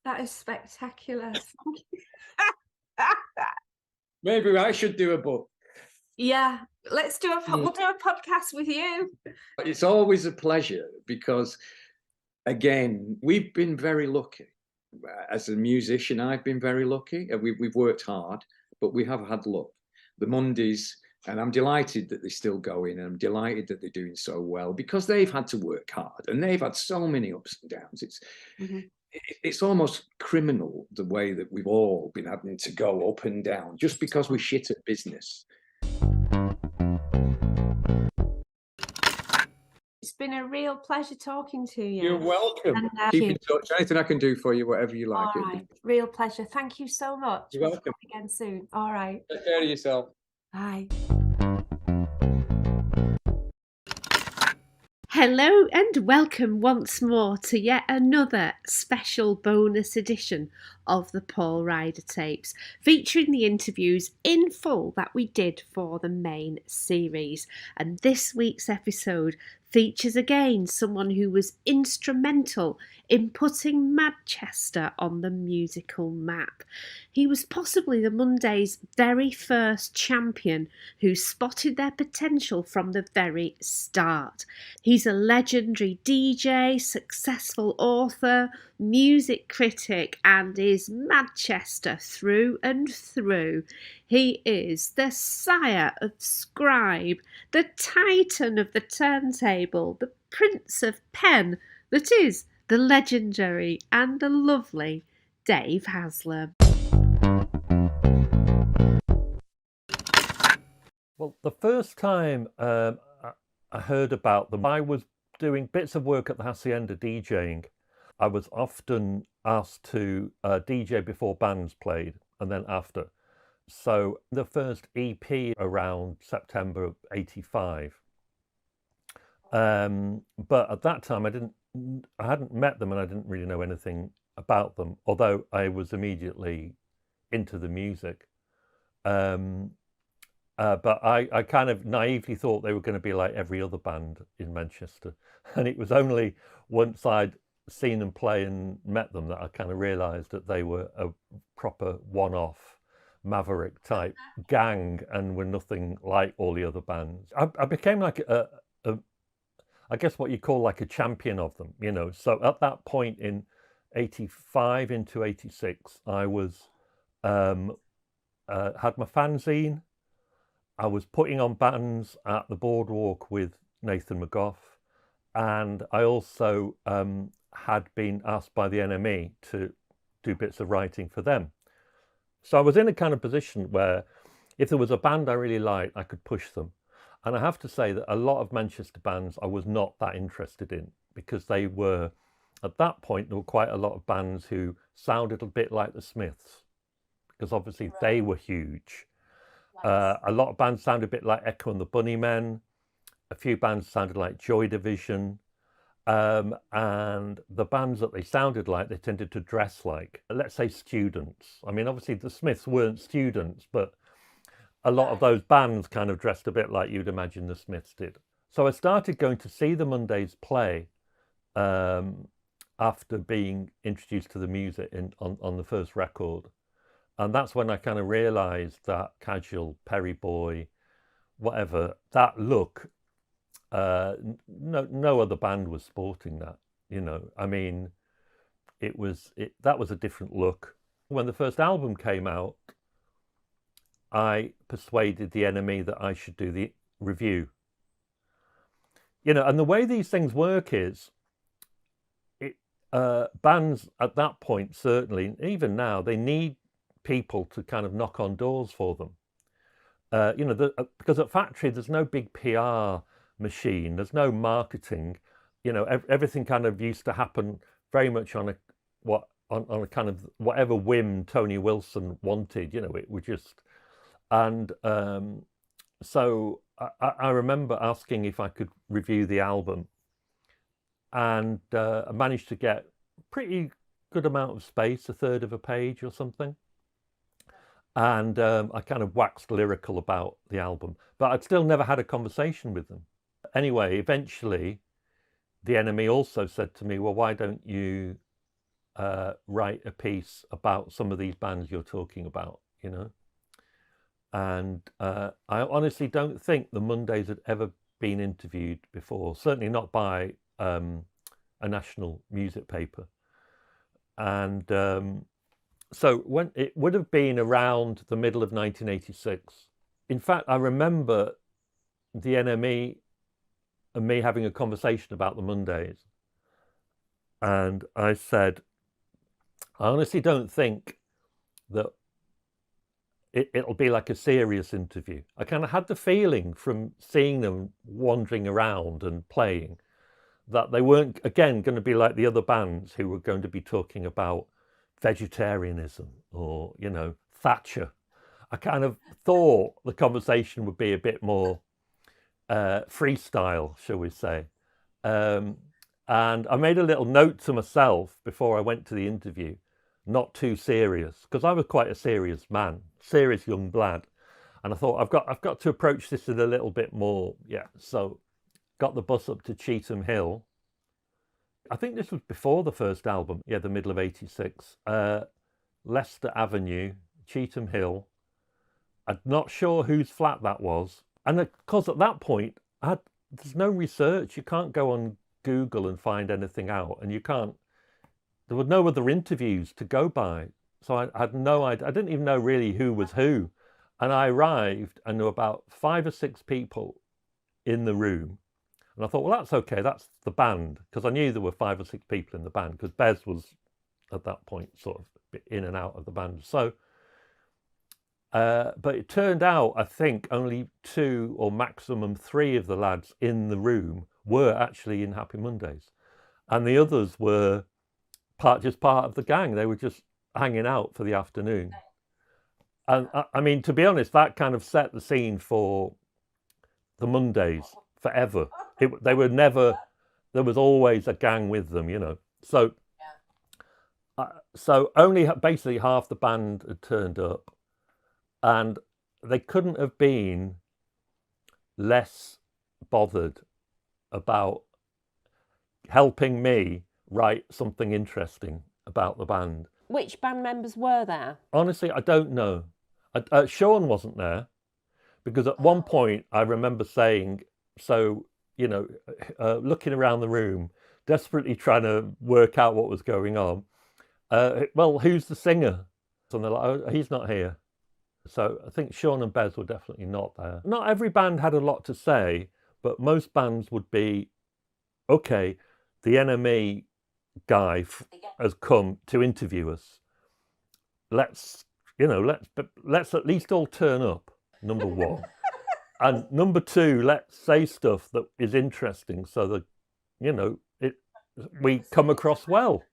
that is spectacular. Maybe I should do a book. Yeah, let's do we'll do a podcast with you. It's always a pleasure because, again, we've been very lucky. As a musician, I've been very lucky. We've worked hard, but we have had luck. The Mondays, and I'm delighted that they're still going, and I'm delighted that they're doing so well because they've had to work hard and they've had so many ups and downs. It's almost criminal the way that we've all been having to go up and down just because we're shit at business. It's been a real pleasure talking to you. You're welcome. And, keep in touch. Anything I can do for you, whatever you like. All right. Real pleasure. Thank you so much. You're welcome. We'll talk again soon. All right. Take care of yourself. Bye. Hello and welcome once more to yet another special bonus edition of the Paul Ryder Tapes, featuring the interviews in full that we did for the main series. And this week's episode features again someone who was instrumental in putting Madchester on the musical map. He was possibly the Monday's very first champion who spotted their potential from the very start. He's a legendary DJ, successful author, music critic, and is Madchester through and through. He is the sire of Scribe, the titan of the turntable, the prince of pen, that is the legendary and the lovely Dave Haslam. Well, the first time I heard about them, I was doing bits of work at the Hacienda DJing. I was often asked to DJ before bands played and then after. So the first EP around September of '85. But at that time, I hadn't met them and I didn't really know anything about them, although I was immediately into the music. But I kind of naively thought they were going to be like every other band in Manchester. And it was only once I'd seen them play and met them that I kind of realised that they were a proper one-off maverick type gang and were nothing like all the other bands. I became like I guess what you call like a champion of them, you know. So at that point in '85 into '86, I was had my fanzine. I was putting on bands at the Boardwalk with Nathan McGough, and I also had been asked by the NME to do bits of writing for them. So I was in a kind of position where if there was a band I really liked, I could push them. And I have to say that a lot of Manchester bands I was not that interested in, because they were, at that point, there were quite a lot of bands who sounded a bit like the Smiths, because obviously they were huge. A lot of bands sounded a bit like Echo and the Bunnymen. A few bands sounded like Joy Division. And the bands that they sounded like, they tended to dress like, let's say, students. I mean, obviously the Smiths weren't students, but a lot of those bands kind of dressed a bit like you'd imagine the Smiths did. So I started going to see the Mondays play after being introduced to the music on the first record. And that's when I kind of realised that casual, Perry boy, whatever, that look, no other band was sporting that, you know. I mean, that was a different look. When the first album came out, I persuaded the NME that I should do the review. You know, and the way these things work is, bands at that point, certainly, even now, they need people to kind of knock on doors for them. You know, because at Factory, there's no big PR machine, there's no marketing. You know, everything kind of used to happen very much on what on a kind of whatever whim Tony Wilson wanted, you know, it was just, and so I remember asking if I could review the album, and I managed to get pretty good amount of space, a third of a page or something. And I kind of waxed lyrical about the album, but I'd still never had a conversation with them. Anyway, eventually, the Enemy also said to me, well, why don't you write a piece about some of these bands you're talking about, you know? And I honestly don't think the Mondays had ever been interviewed before, certainly not by a national music paper. And so when it would have been around the middle of 1986. In fact, I remember the NME and me having a conversation about the Mondays. And I said, I honestly don't think that it'll be like a serious interview. I kind of had the feeling from seeing them wandering around and playing that they weren't, again, going to be like the other bands who were going to be talking about vegetarianism or, you know, Thatcher. I kind of thought the conversation would be a bit more freestyle, shall we say. And I made a little note to myself before I went to the interview, not too serious, because I was quite a serious man, serious young lad. And I thought, I've got to approach this in a little bit more, yeah. So got the bus up to Cheetham Hill. I think this was before the first album, yeah, the middle of 86. Leicester Avenue, Cheetham Hill. I'm not sure whose flat that was. And of course, at that point, there's no research. You can't go on Google and find anything out. And you can't, there were no other interviews to go by. So I had no idea. I didn't even know really who was who. And I arrived and there were about 5 or 6 people in the room. And I thought, well, that's okay. That's the band. Because I knew there were 5 or 6 people in the band because Bez was at that point sort of in and out of the band. So, but it turned out, I think only 2 or maximum 3 of the lads in the room were actually in Happy Mondays. And the others were just part of the gang. They were just hanging out for the afternoon. And I mean, to be honest, that kind of set the scene for the Mondays forever. They were never, there was always a gang with them, you know. So, so only basically half the band had turned up, and they couldn't have been less bothered about helping me write something interesting about the band. Which band members were there? Honestly, I don't know. Shaun wasn't there, because at one point I remember saying, so, you know, looking around the room, desperately trying to work out what was going on. Well, who's the singer? And they're like, oh, he's not here. So I think Shaun and Bez were definitely not there. Not every band had a lot to say, but most bands would be, okay, the NME guy has come to interview us. Let's, you know, let's at least all turn up, number one. And number 2, let's say stuff that is interesting so that, you know, we come across well.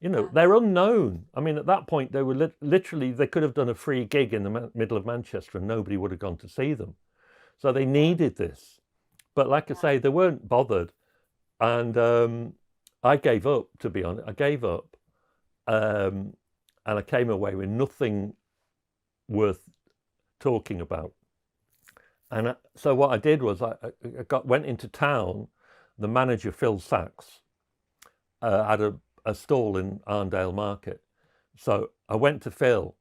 You know, they're unknown. I mean, at that point, they were literally, they could have done a free gig in the middle of Manchester and nobody would have gone to see them. So they needed this. But like I say, they weren't bothered. And I gave up, to be honest. I gave up. And I came away with nothing worth talking about. And so what I did was I went into town. The manager, Phil Sachs, had a stall in Arndale Market. So I went to Phil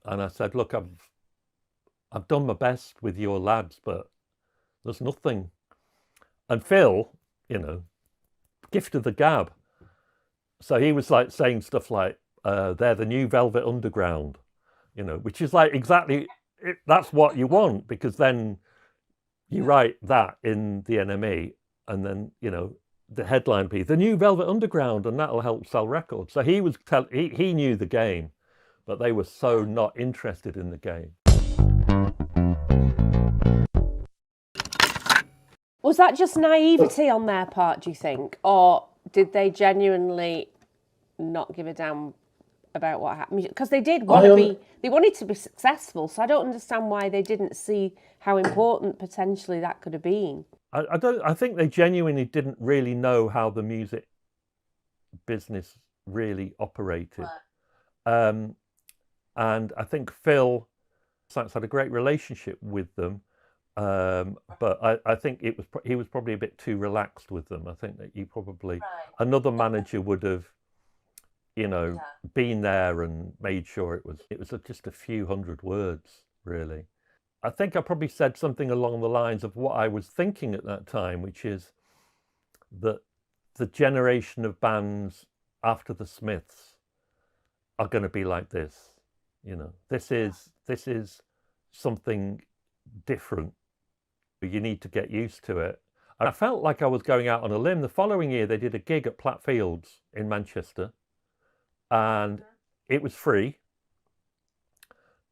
and I said, look, I've done my best with your lads, but there's nothing. And Phil, you know, gift of the gab. So he was like saying stuff like, they're the new Velvet Underground, you know, which is like exactly, that's what you want, because then you write that in the NME and then, you know, the headline piece, the new Velvet Underground, and that'll help sell records. So he was he knew the game, but they were so not interested in the game. Was that just naivety on their part, do you think? Or did they genuinely not give a damn about what happened? Because they did want to be, they wanted to be successful. So I don't understand why they didn't see how important potentially that could have been. I think they genuinely didn't really know how the music business really operated. And I think Phil had a great relationship with them. But I think he was probably a bit too relaxed with them. I think that he probably, another manager would have, been there and made sure it was just a few hundred words, really. I think I probably said something along the lines of what I was thinking at that time, which is that the generation of bands after the Smiths are going to be like this. This is something different. You need to get used to it. And I felt like I was going out on a limb. The following year, they did a gig at Platt Fields in Manchester, and it was free,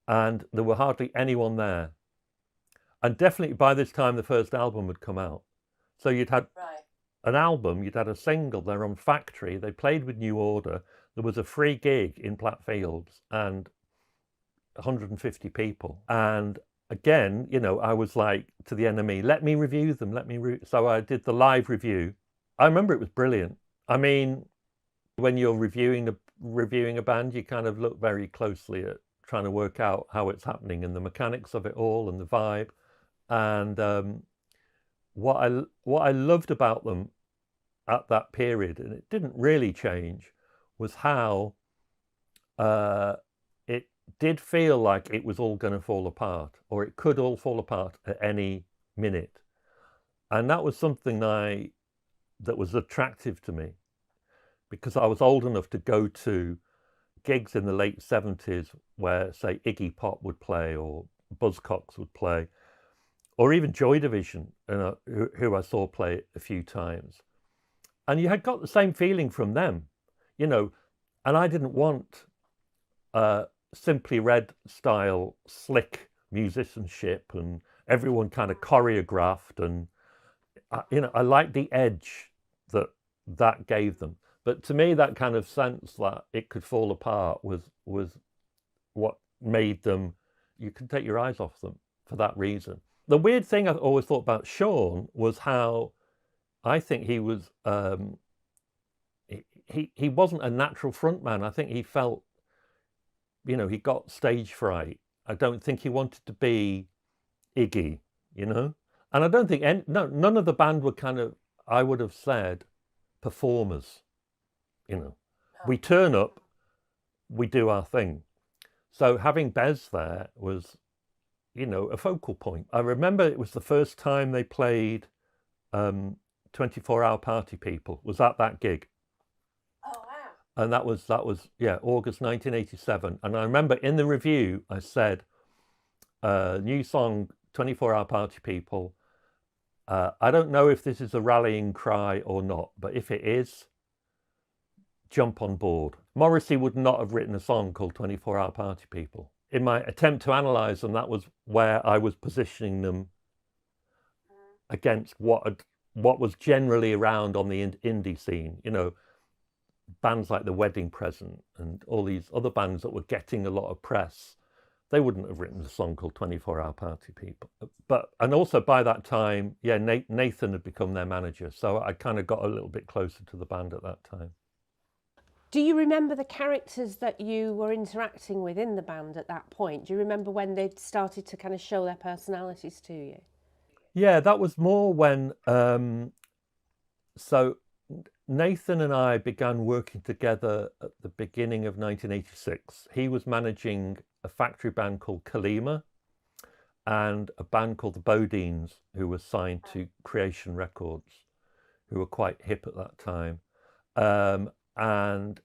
and there were hardly anyone there. And definitely by this time, the first album had come out. So you'd had an album, you'd had a single, they're on Factory, they played with New Order, there was a free gig in Platt Fields, and 150 people. And again, I was like to the enemy, let me review them, so I did the live review. I remember it was brilliant. I mean, when you're reviewing a band, you kind of look very closely at trying to work out how it's happening and the mechanics of it all and the vibe. And what I loved about them at that period, and it didn't really change, was how it did feel like it was all going to fall apart, or it could all fall apart at any minute. And that was something that was attractive to me, because I was old enough to go to gigs in the late 70s where, say, Iggy Pop would play, or Buzzcocks would play, or even Joy Division, who I saw play a few times. And you had got the same feeling from them, and I didn't want Simply Red style slick musicianship and everyone kind of choreographed, and I liked the edge that gave them. But to me, that kind of sense that it could fall apart was what made them, you could take your eyes off them for that reason. The weird thing I always thought about Shaun was how I think he was, he wasn't a natural frontman. I think he felt, he got stage fright. I don't think he wanted to be Iggy, And I don't think, none of the band were kind of, I would have said, performers. We turn up, we do our thing. So having Bez there was, a focal point. I remember it was the first time they played 24 Hour Party People, was at that gig. Oh, wow. And that was August 1987. And I remember in the review, I said, new song, 24 Hour Party People. I don't know if this is a rallying cry or not, but if it is, jump on board. Morrissey would not have written a song called 24 Hour Party People. In my attempt to analyse them, that was where I was positioning them against what was generally around on the indie scene. Bands like The Wedding Present and all these other bands that were getting a lot of press. They wouldn't have written a song called 24 Hour Party People. And also by that time, Nathan had become their manager. So I kind of got a little bit closer to the band at that time. Do you remember the characters that you were interacting with in the band at that point? Do you remember when they started to kind of show their personalities to you? Yeah, that was more when, so Nathan and I began working together at the beginning of 1986. He was managing a factory band called Kalima and a band called the Bodines, who was signed to Creation Records, who were quite hip at that time. And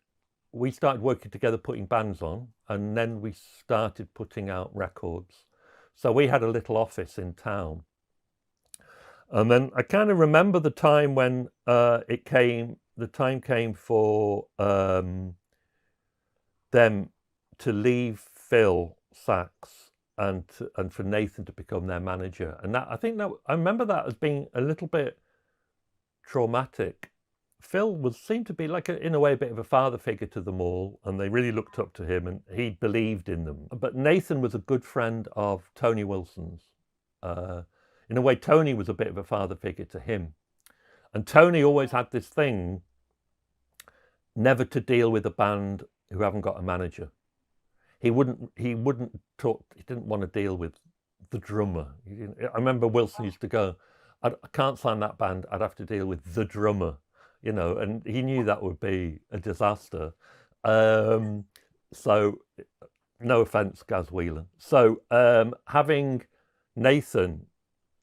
we started working together, putting bands on, and then we started putting out records. So we had a little office in town. And then I kind of remember the time when the time came for them to leave Phil Sachs and for Nathan to become their manager. And I remember that as being a little bit traumatic Phil seemed to be like, in a way, a bit of a father figure to them all, and they really looked up to him, and he believed in them. But Nathan was a good friend of Tony Wilson's. In a way, Tony was a bit of a father figure to him. And Tony always had this thing, never to deal with a band who haven't got a manager. He wouldn't talk, he didn't want to deal with the drummer. I remember Wilson used to go, I can't sign that band, I'd have to deal with the drummer, and he knew that would be a disaster. So, no offense, Gaz Whelan. So, having Nathan,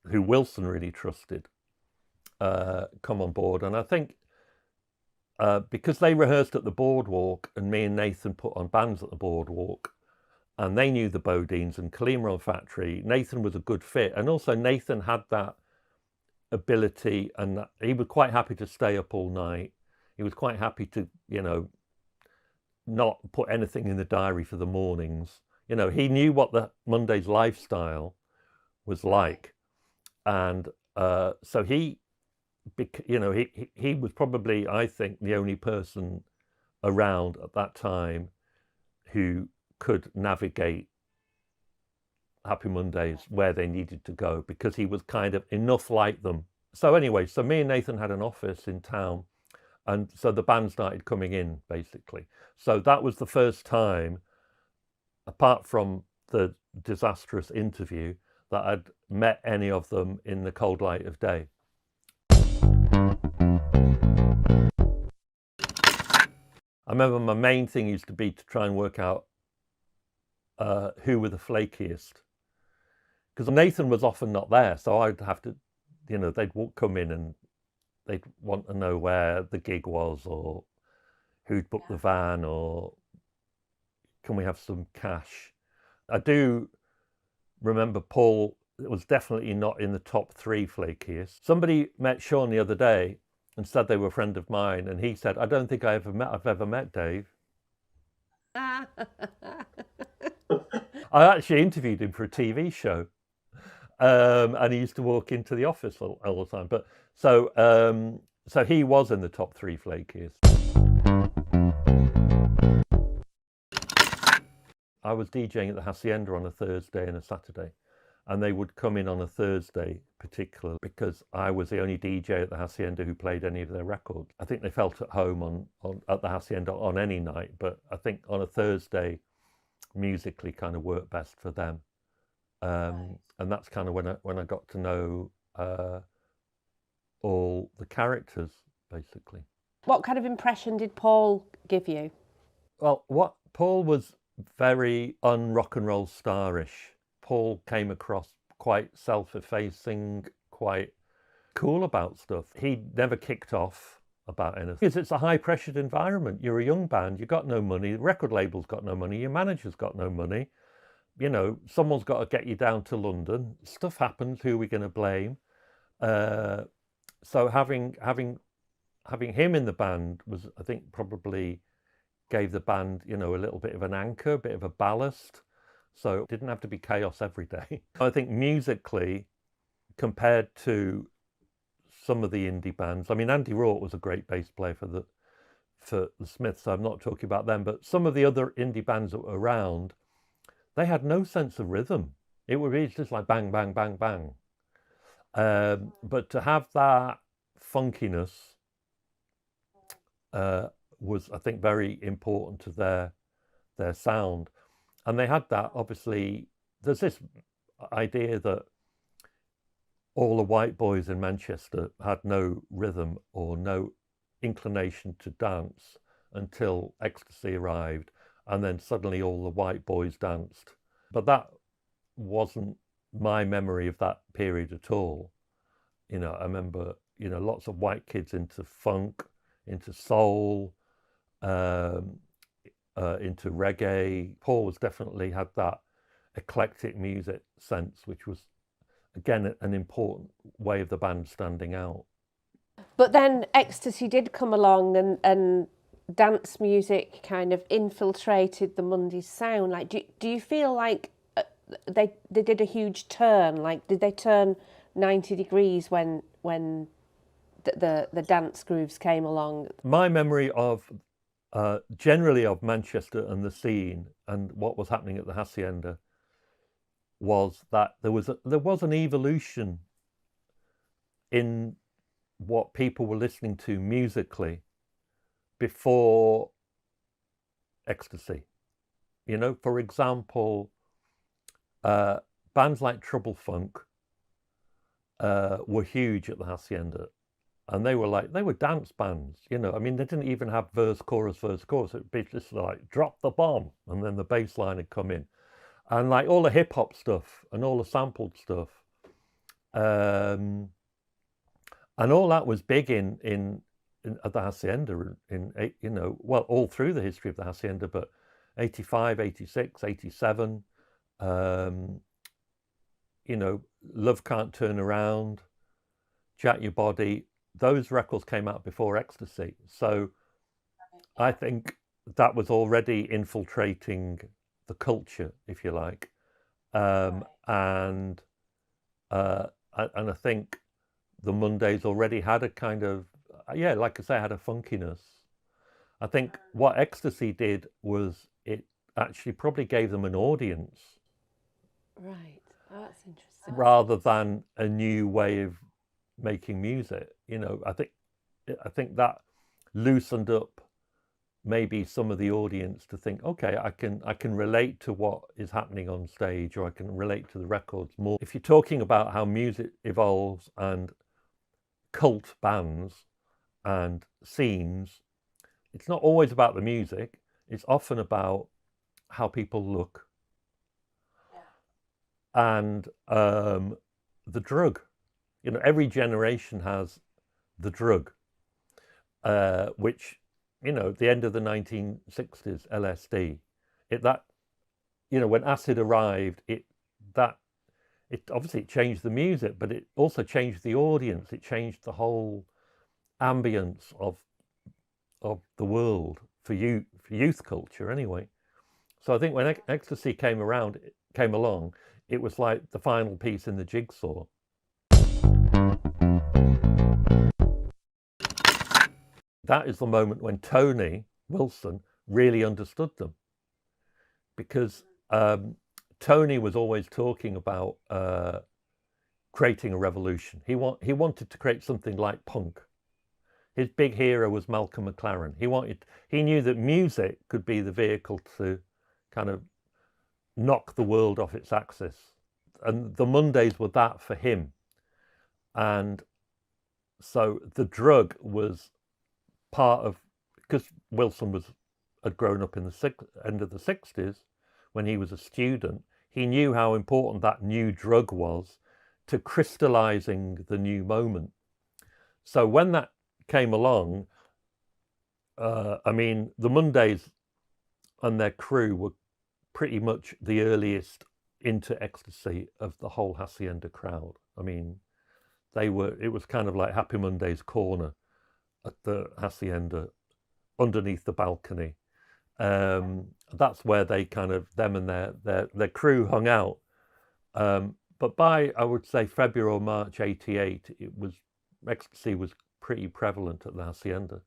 who Wilson really trusted, come on board, and I think because they rehearsed at the Boardwalk, and me and Nathan put on bands at the Boardwalk, and they knew the Bodines and Kalimron Factory, Nathan was a good fit. And also Nathan had that ability, and he was quite happy to stay up all night. He was quite happy to, not put anything in the diary for the mornings. He knew what the Monday's lifestyle was like. And so he was probably, I think, the only person around at that time who could navigate Happy Mondays where they needed to go, because he was kind of enough like them. So anyway, so me and Nathan had an office in town, and so the band started coming in, basically. So that was the first time, apart from the disastrous interview, that I'd met any of them in the cold light of day. I remember my main thing used to be to try and work out who were the flakiest, because Nathan was often not there, so I'd have to, they'd come in and they'd want to know where the gig was, or who'd booked the van, or can we have some cash. I do remember Paul was definitely not in the top 3 flakiest. Somebody met Shaun the other day and said they were a friend of mine, and he said, I don't think I've ever met Dave. I actually interviewed him for a TV show, and he used to walk into the office all the time. But so he was in the top 3 flakiest. I was DJing at the Hacienda on a Thursday and a Saturday, and they would come in on a Thursday particularly because I was the only DJ at the Hacienda who played any of their records. I think they felt at home at the Hacienda on any night, but I think on a Thursday musically kind of worked best for them. And that's kind of when I got to know all the characters, basically. What kind of impression did Paul give you? Well, Paul was very un-rock and roll starish. Paul came across quite self-effacing, quite cool about stuff. He never kicked off about anything. Because it's a high-pressured environment. You're a young band, you've got no money, the record label's got no money, your manager's got no money. Someone's got to get you down to London. Stuff happens, who are we going to blame? So having him in the band was, I think, probably gave the band, a little bit of an anchor, a bit of a ballast. So it didn't have to be chaos every day. I think musically, compared to some of the indie bands, I mean, Andy Rourke was a great bass player for the Smiths, so I'm not talking about them, but some of the other indie bands that were around, they had no sense of rhythm. It would be just like bang, bang, bang, bang. But to have that funkiness was, I think, very important to their sound. And they had that, obviously, there's this idea that all the white boys in Manchester had no rhythm or no inclination to dance until Ecstasy arrived, and then suddenly all the white boys danced. But that wasn't my memory of that period at all. I remember, lots of white kids into funk, into soul, into reggae. Paul was definitely had that eclectic music sense, which was, again, an important way of the band standing out. But then Ecstasy did come along, and dance music kind of infiltrated the Mondays sound. Like, do you feel like they did a huge turn? Like, did they turn 90 degrees when the dance grooves came along. My memory of generally of Manchester and the scene and what was happening at the Hacienda was that there was an evolution in what people were listening to musically before ecstasy. You know, for example, bands like Trouble Funk were huge at the Hacienda, and they were dance bands. You know, I mean, they didn't even have verse, chorus. It'd be just like drop the bomb, and then the bass line would come in, and like all the hip hop stuff and all the sampled stuff, and all that was big in at the Hacienda you know, well, all through the history of the Hacienda, but 85, 86, 87, you know, Love Can't Turn Around, Jack Your Body, those records came out before ecstasy. So I think that was already infiltrating the culture, if you like. And I think the Mondays already had a kind of, yeah, like I say, had a funkiness. I think what ecstasy did was it actually probably gave them an audience. Right. Oh, that's interesting. Rather than a new way of making music. You know, I think that loosened up maybe some of the audience to think, okay, I can relate to what is happening on stage, or I can relate to the records more. If you're talking about how music evolves and cult bands and scenes, it's not always about the music. It's often about how people look. And the drug. You know, every generation has the drug, which, you know, the end of the 1960s, LSD, you know, when acid arrived, it obviously it changed the music, but it also changed the audience. It changed the whole ambience of the world for youth culture anyway. So I think when ecstasy came along, it was like the final piece in the jigsaw. That is the moment when Tony Wilson really understood them, because Tony was always talking about creating a revolution. He wanted to create something like punk. His big hero was Malcolm McLaren. He knew that music could be the vehicle to kind of knock the world off its axis, and the Mondays were that for him. And so the drug was part of, because Wilson had grown up in the end of the 60s when he was a student. He knew how important that new drug was to crystallizing the new moment. So when that came along, I mean, the Mondays and their crew were pretty much the earliest into ecstasy of the whole Hacienda crowd. I mean, it was kind of like Happy Monday's corner at the Hacienda, underneath the balcony. That's where they kind of, them and their crew hung out. But by, I would say, February or March 88, ecstasy was pretty prevalent at the Hacienda.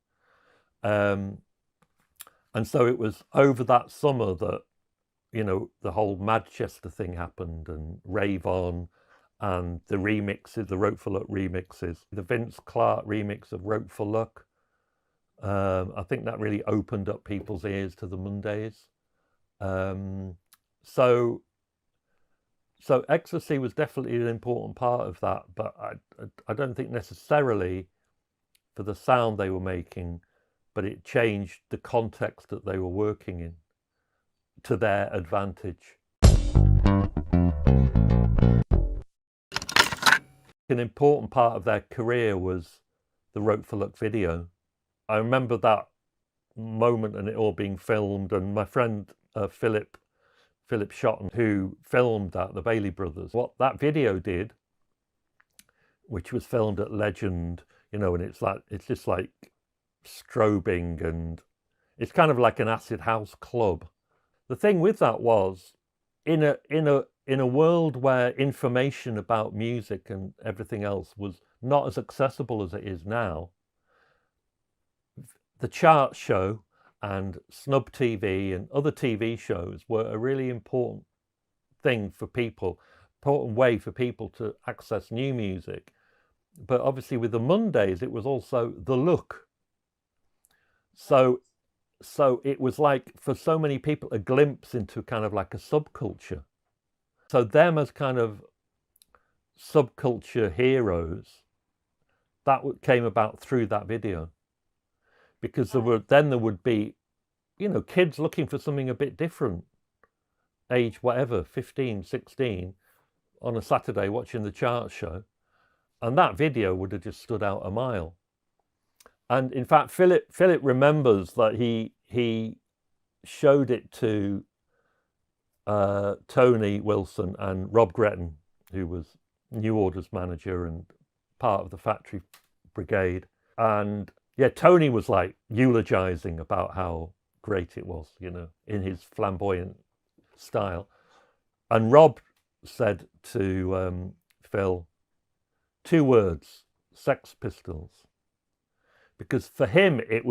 And so it was over that summer that, you know, the whole Madchester thing happened, and Rave On, and the remixes, the Rope for Luck remixes, the Vince Clarke remix of Rope for Luck. I think that really opened up people's ears to the Mondays. So ecstasy was definitely an important part of that, but I don't think necessarily for the sound they were making, but it changed the context that they were working in to their advantage. An important part of their career was the Rope for Luck video. I remember that moment and it all being filmed, and my friend Philip Shotton, who filmed that, the Bailey brothers, what that video did, which was filmed at Legend, you know, and it's just like strobing, and it's kind of like an acid house club. The thing with that was, in a world where information about music and everything else was not as accessible as it is now. The chart show and Snub TV and other TV shows were a really important thing for people, important way for people to access new music. But obviously with the Mondays, it was also the look. So it was like, for so many people, a glimpse into kind of like a subculture. So them as kind of subculture heroes, that came about through that video. Because there would be, you know, kids looking for something a bit different, age whatever, 15, 16, on a Saturday watching the chart show. And that video would have just stood out a mile. And in fact, Philip remembers that he showed it to Tony Wilson and Rob Gretton, who was New Order's manager and part of the factory brigade. And yeah, Tony was like eulogizing about how great it was, you know, in his flamboyant style. And Rob said to Phil, 2 words, Sex Pistols. Because for him, it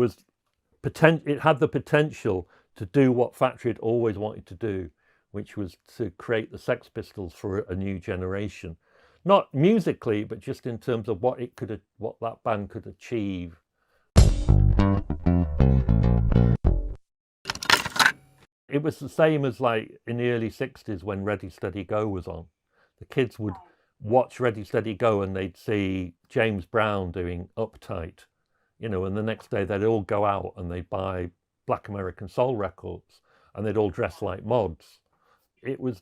had the potential to do what Factory had always wanted to do, which was to create the Sex Pistols for a new generation. Not musically, but just in terms of what that band could achieve. It was the same as like in the early 60s when Ready Steady Go was on. The kids would watch Ready Steady Go and they'd see James Brown doing Uptight, you know, and the next day they'd all go out and they'd buy Black American Soul records and they'd all dress like mods. It was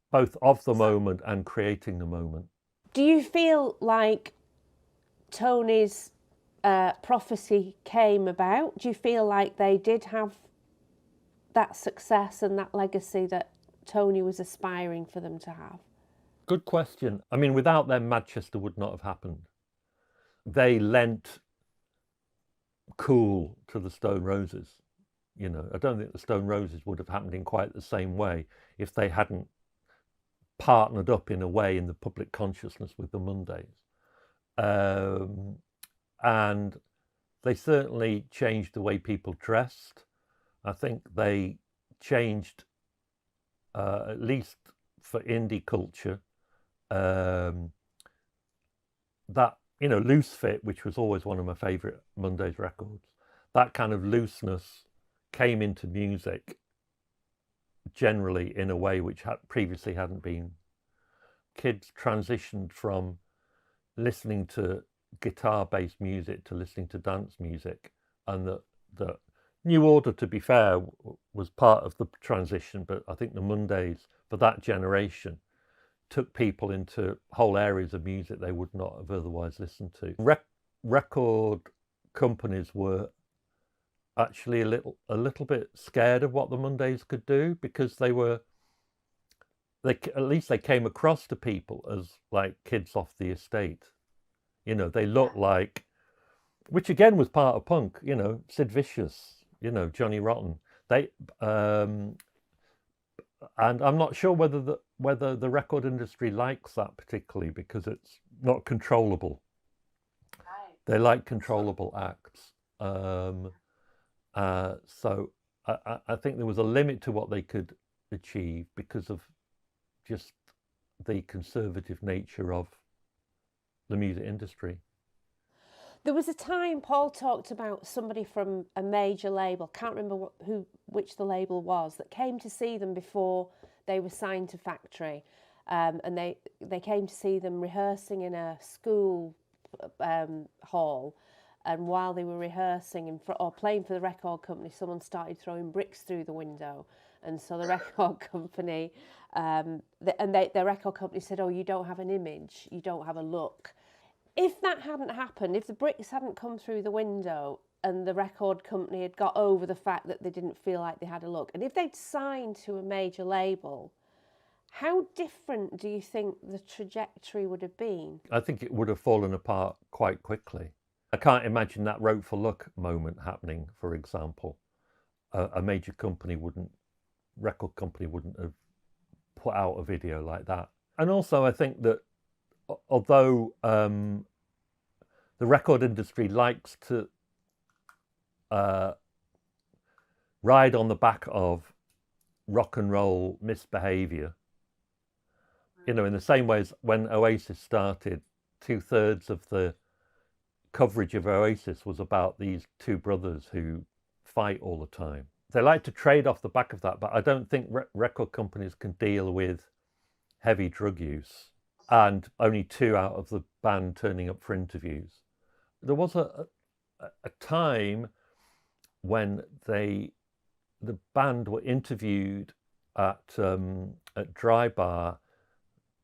both of the moment and creating the moment. Do you feel like Tony's prophecy came about? Do you feel like they did have that success and that legacy that Tony was aspiring for them to have? Good question. I mean, without them, Madchester would not have happened. They lent cool to the Stone Roses. You know, I don't think the Stone Roses would have happened in quite the same way if they hadn't partnered up in a way in the public consciousness with the Mondays. And they certainly changed the way people dressed. I think they changed, at least for indie culture, that, you know, Loose Fit, which was always one of my favourite Mondays records, that kind of looseness came into music generally in a way which previously hadn't been. Kids transitioned from listening to guitar-based music to listening to dance music, and the New Order, to be fair, was part of the transition, but I think the Mondays, for that generation, took people into whole areas of music they would not have otherwise listened to. Record companies were actually a little bit scared of what the Mondays could do, because at least they came across to people as like kids off the estate. You know, they looked like, which again was part of punk, you know, Sid Vicious, you know, Johnny Rotten. They and I'm not sure whether the record industry likes that particularly, because it's not controllable. Right. They like controllable acts. So I think there was a limit to what they could achieve because of just the conservative nature of the music industry. There was a time Paul talked about somebody from a major label, can't remember which the label was, that came to see them before they were signed to Factory, and they came to see them rehearsing in a school hall, and while they were rehearsing or playing for the record company, someone started throwing bricks through the window, and so the record company their record company said, "Oh, you don't have an image, you don't have a look." If that hadn't happened, if the bricks hadn't come through the window and the record company had got over the fact that they didn't feel like they had a look, and if they'd signed to a major label, how different do you think the trajectory would have been? I think it would have fallen apart quite quickly. I can't imagine that Rope for Luck moment happening, for example. A major record company wouldn't have put out a video like that. And also I think that although the record industry likes to ride on the back of rock and roll misbehavior. You know, in the same way as when Oasis started, 2/3 of the coverage of Oasis was about these two brothers who fight all the time. They like to trade off the back of that, but I don't think record companies can deal with heavy drug use and only 2 out of the band turning up for interviews. There was a time when the band were interviewed at Dry Bar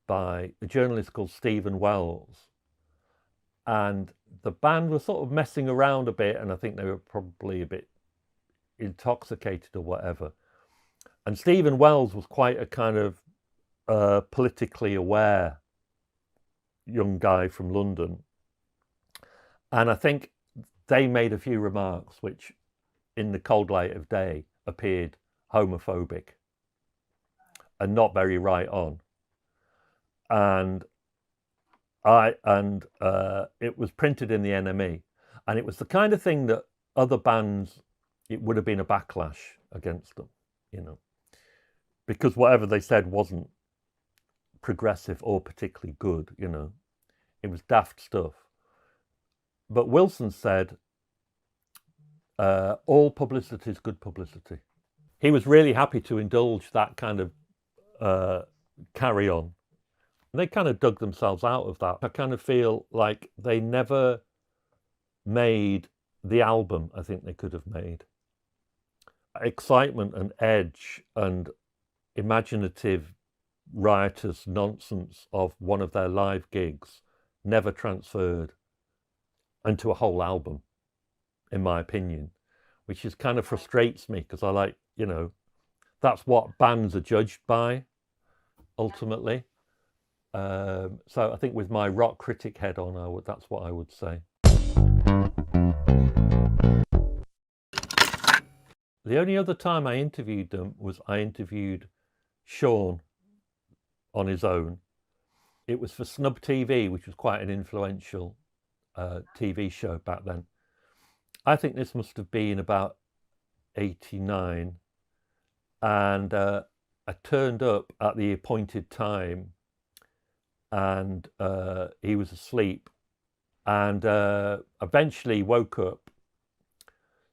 by a journalist called Stephen Wells, and the band was sort of messing around a bit, and I think they were probably a bit intoxicated or whatever. And Stephen Wells was quite a kind of politically aware young guy from London, and I think they made a few remarks which, in the cold light of day, appeared homophobic and not very right on. And it was printed in the NME, and it was the kind of thing that other bands, it would have been a backlash against them, you know, because whatever they said wasn't progressive or particularly good, you know, it was daft stuff. But Wilson said, all publicity is good publicity. He was really happy to indulge that kind of carry on. They kind of dug themselves out of that. I kind of feel like they never made the album I think they could have made. Excitement and edge and imaginative riotous nonsense of one of their live gigs never transferred into a whole album, in my opinion, which is kind of frustrates me, because I like, you know, that's what bands are judged by ultimately. So I think with my rock critic head on, that's what I would say. The only other time I interviewed them was I interviewed Shaun on his own. It was for Snub TV, which was quite an influential TV show back then. I think this must have been about 89, and I turned up at the appointed time, and he was asleep, and eventually woke up,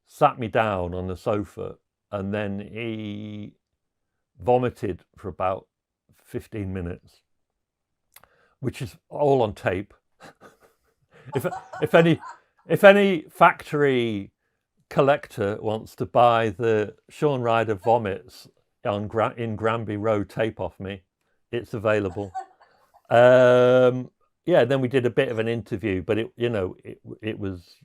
sat me down on the sofa, and then he vomited for about 15 minutes, which is all on tape. If any factory collector wants to buy the Shaun Ryder vomits in Granby Road tape off me, it's available. Yeah, then we did a bit of an interview, but it was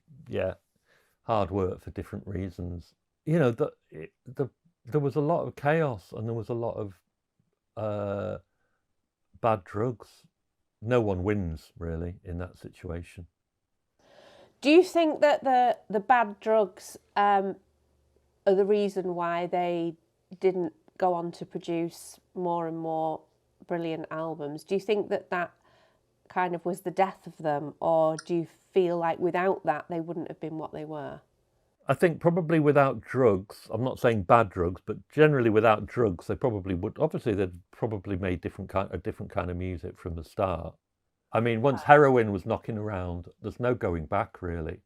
hard work for different reasons. You know, there was a lot of chaos, and there was a lot of bad drugs. No one wins really in that situation. Do you think that the bad drugs are the reason why they didn't go on to produce more and more brilliant albums? Do you think that kind of was the death of them, or do you feel like without that they wouldn't have been what they were? I think probably without drugs, I'm not saying bad drugs, but generally without drugs, they probably would. Obviously, they'd probably made a different kind of music from the start. I mean, once heroin was knocking around, there's no going back, really.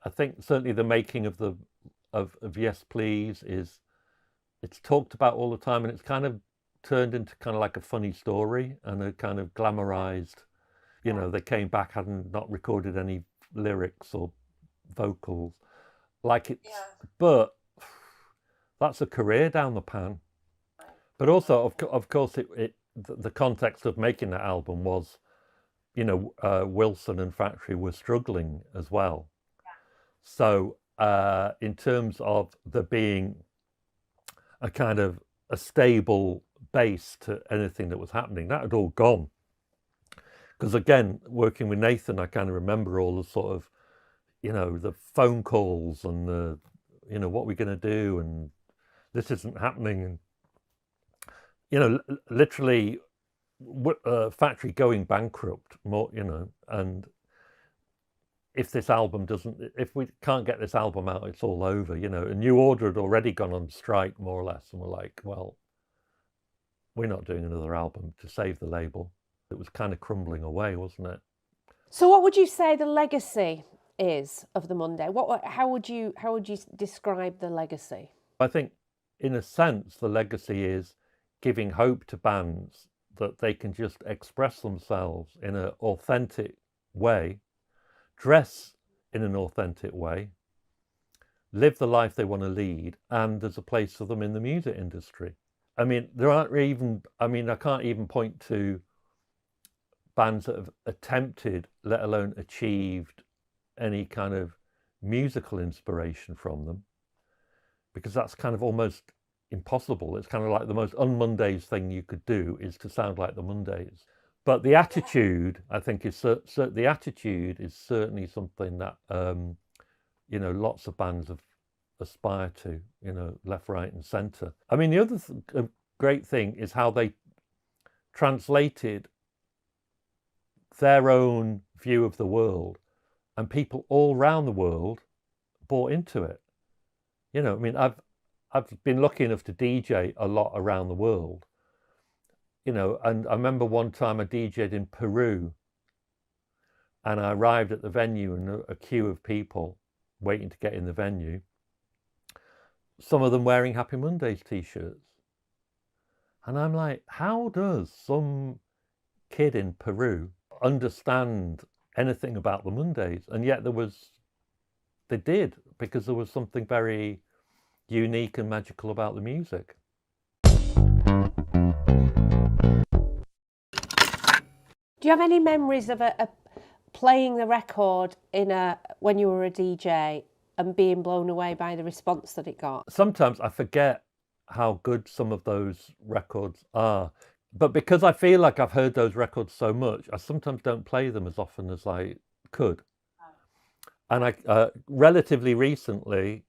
I think certainly the making of Yes Please it's talked about all the time, and it's kind of turned into kind of like a funny story and a kind of glamorized, you know, they came back, hadn't not recorded any lyrics or vocals. Like it's, but that's a career down the pan. But also, of course, the context of making that album was, you know, Wilson and Factory were struggling as well. So in terms of there being a kind of a stable base to anything that was happening, that had all gone. Because again, working with Nathan, I kind of remember all the sort of, you know, the phone calls and the, you know, what we're going to do, and this isn't happening, and, you know, literally Factory going bankrupt, more, you know, and if this album doesn't, if we can't get this album out, it's all over, you know. And New Order had already gone on strike, more or less, and we're like, well, we're not doing another album to save the label. It was kind of crumbling away, wasn't it? So what would you say the legacy is of the Monday? How would you describe the legacy? I think, in a sense, the legacy is giving hope to bands that they can just express themselves in an authentic way, dress in an authentic way, live the life they want to lead, and there's a place for them in the music industry. I mean, I can't even point to bands that have attempted, let alone achieved, any kind of musical inspiration from them, because that's kind of almost impossible. It's kind of like the most un-Mondays thing you could do is to sound like the Mondays. But the attitude, I think, is the attitude is certainly something that you know, lots of bands have aspire to, you know, left, right, and centre. I mean, the other great thing is how they translated their own view of the world, and people all around the world bought into it. You know, I mean, I've been lucky enough to DJ a lot around the world, you know, and I remember one time I DJ'd in Peru, and I arrived at the venue and a queue of people waiting to get in the venue, some of them wearing Happy Mondays t-shirts. And I'm like, how does some kid in Peru understand anything about the Mondays? And yet they did, because there was something very unique and magical about the music. Do you have any memories of playing the record when you were a DJ and being blown away by the response that it got? Sometimes I forget how good some of those records are, but because I feel like I've heard those records so much, I sometimes don't play them as often as I could. And I relatively recently,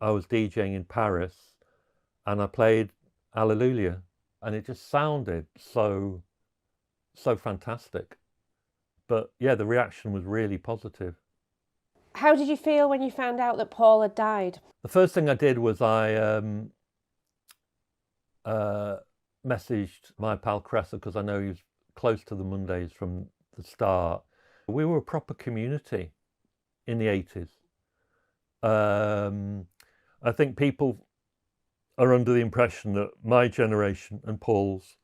I was DJing in Paris, and I played Hallelujah, and it just sounded so fantastic. But yeah, the reaction was really positive. How did you feel when you found out that Paul had died? The first thing I did was I messaged my pal Cressa, because I know he was close to the Mondays from the start. We were a proper community in the 80s. I think people are under the impression that my generation and Paul's,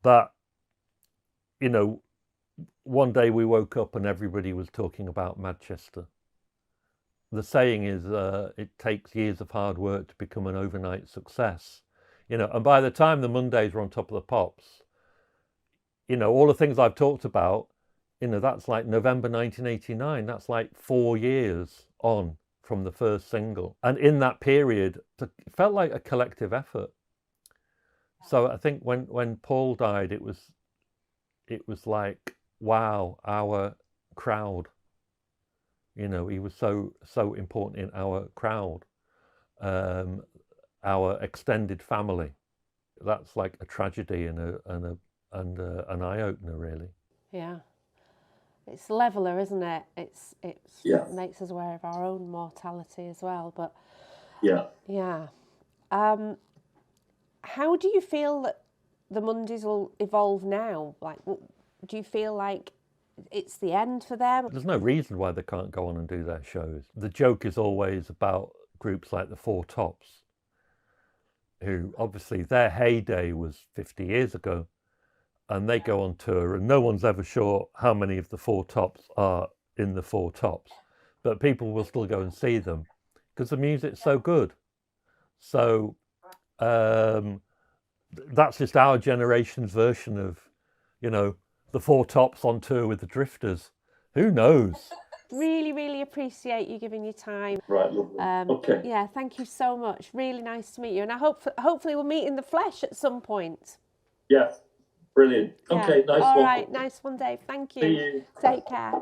that, you know, one day we woke up and everybody was talking about Madchester. The saying is, it takes years of hard work to become an overnight success. You know, and by the time the Mondays were on Top of the Pops, you know, all the things I've talked about, you know, that's like November 1989. That's like 4 years on from the first single. And in that period, it felt like a collective effort. So I think when Paul died, it was like, wow, our crowd. You know, he was so important in our crowd, our extended family. That's like a tragedy and an eye opener, really. Yeah, it's leveler, isn't it? It makes us aware of our own mortality as well. But yeah. How do you feel that the Mondays will evolve now? Like, do you feel like it's the end for them? There's no reason why they can't go on and do their shows. The joke is always about groups like the Four Tops, who obviously their heyday was 50 years ago, and they go on tour and no one's ever sure how many of the Four Tops are in the Four Tops, but people will still go and see them because the music's so good. So that's just our generation's version of, you know, the Four Tops on tour with the Drifters. Who knows? Really, really appreciate you giving your time. Right, lovely. Okay. Yeah, thank you so much. Really nice to meet you, and I hopefully we'll meet in the flesh at some point. Yeah, brilliant. Yeah. Okay, nice one. All right, nice one, Dave. Thank you. See you. Take care.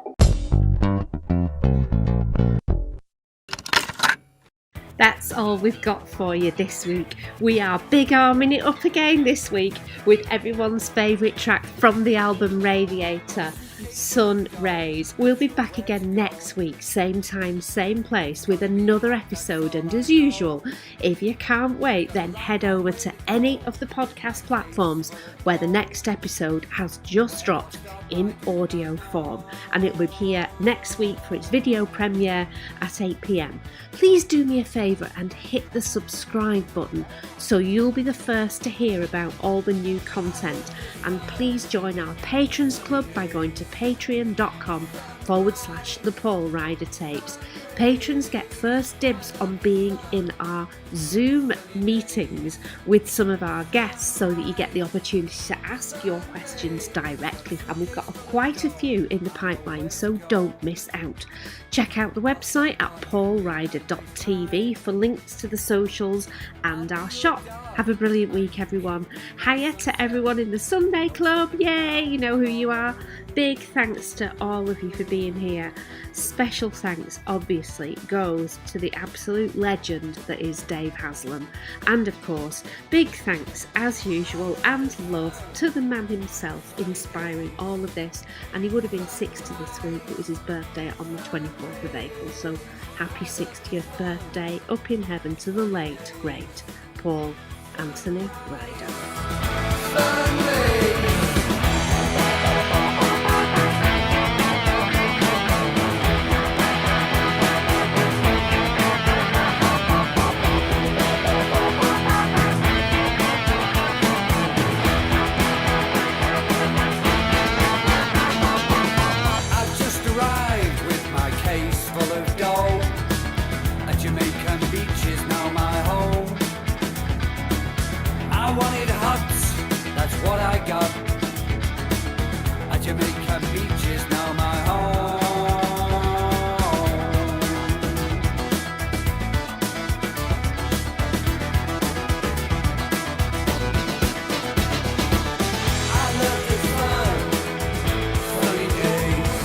That's all we've got for you this week. We are big arming it up again this week with everyone's favourite track from the album Radiator. sun rays. We'll be back again next week, same time, same place, with another episode. And as usual, if you can't wait, then head over to any of the podcast platforms where the next episode has just dropped in audio form, and it will be here next week for its video premiere at 8 p.m. Please do me a favour and hit the subscribe button so you'll be the first to hear about all the new content, and please join our patrons club by going to patreon.com/the Paul Ryder Tapes. Patrons get first dibs on being in our Zoom meetings with some of our guests, so that you get the opportunity to ask your questions directly, and we've got quite a few in the pipeline, so don't miss out. Check out the website at paulryder.tv for links to the socials and our shop. Have a brilliant week, everyone. Hiya to everyone in the Sunday Club. Yay, you know who you are. Big thanks to all of you for being here. Special thanks, obviously, goes to the absolute legend that is Dave Haslam. And of course, big thanks, as usual, and love to the man himself inspiring all of this. And he would have been 60 this week. It was his birthday on the 24th of April. So happy 60th birthday up in heaven to the late, great Paul Anthony Ryder. I've just arrived with my case full of dough. A Jamaican beach is now my home. I wanted huts, that's what I got. A Jamaican beach is now my home. I love the sun, sunny days,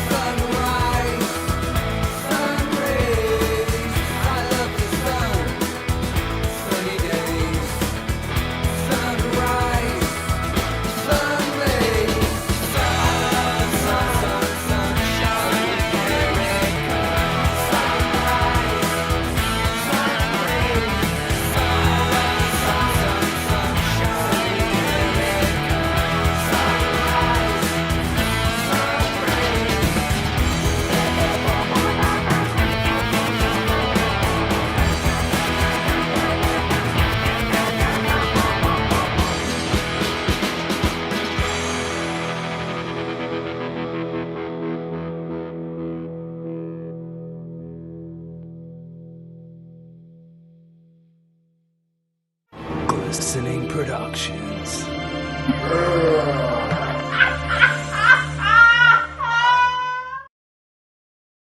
sunrise, sun rays. I love the sun, sunny days, sunrise, sun rays, sun, sunshine, America, sunrise, sun rays, sunshine, America, sunrise, sun rays. Glistening Productions.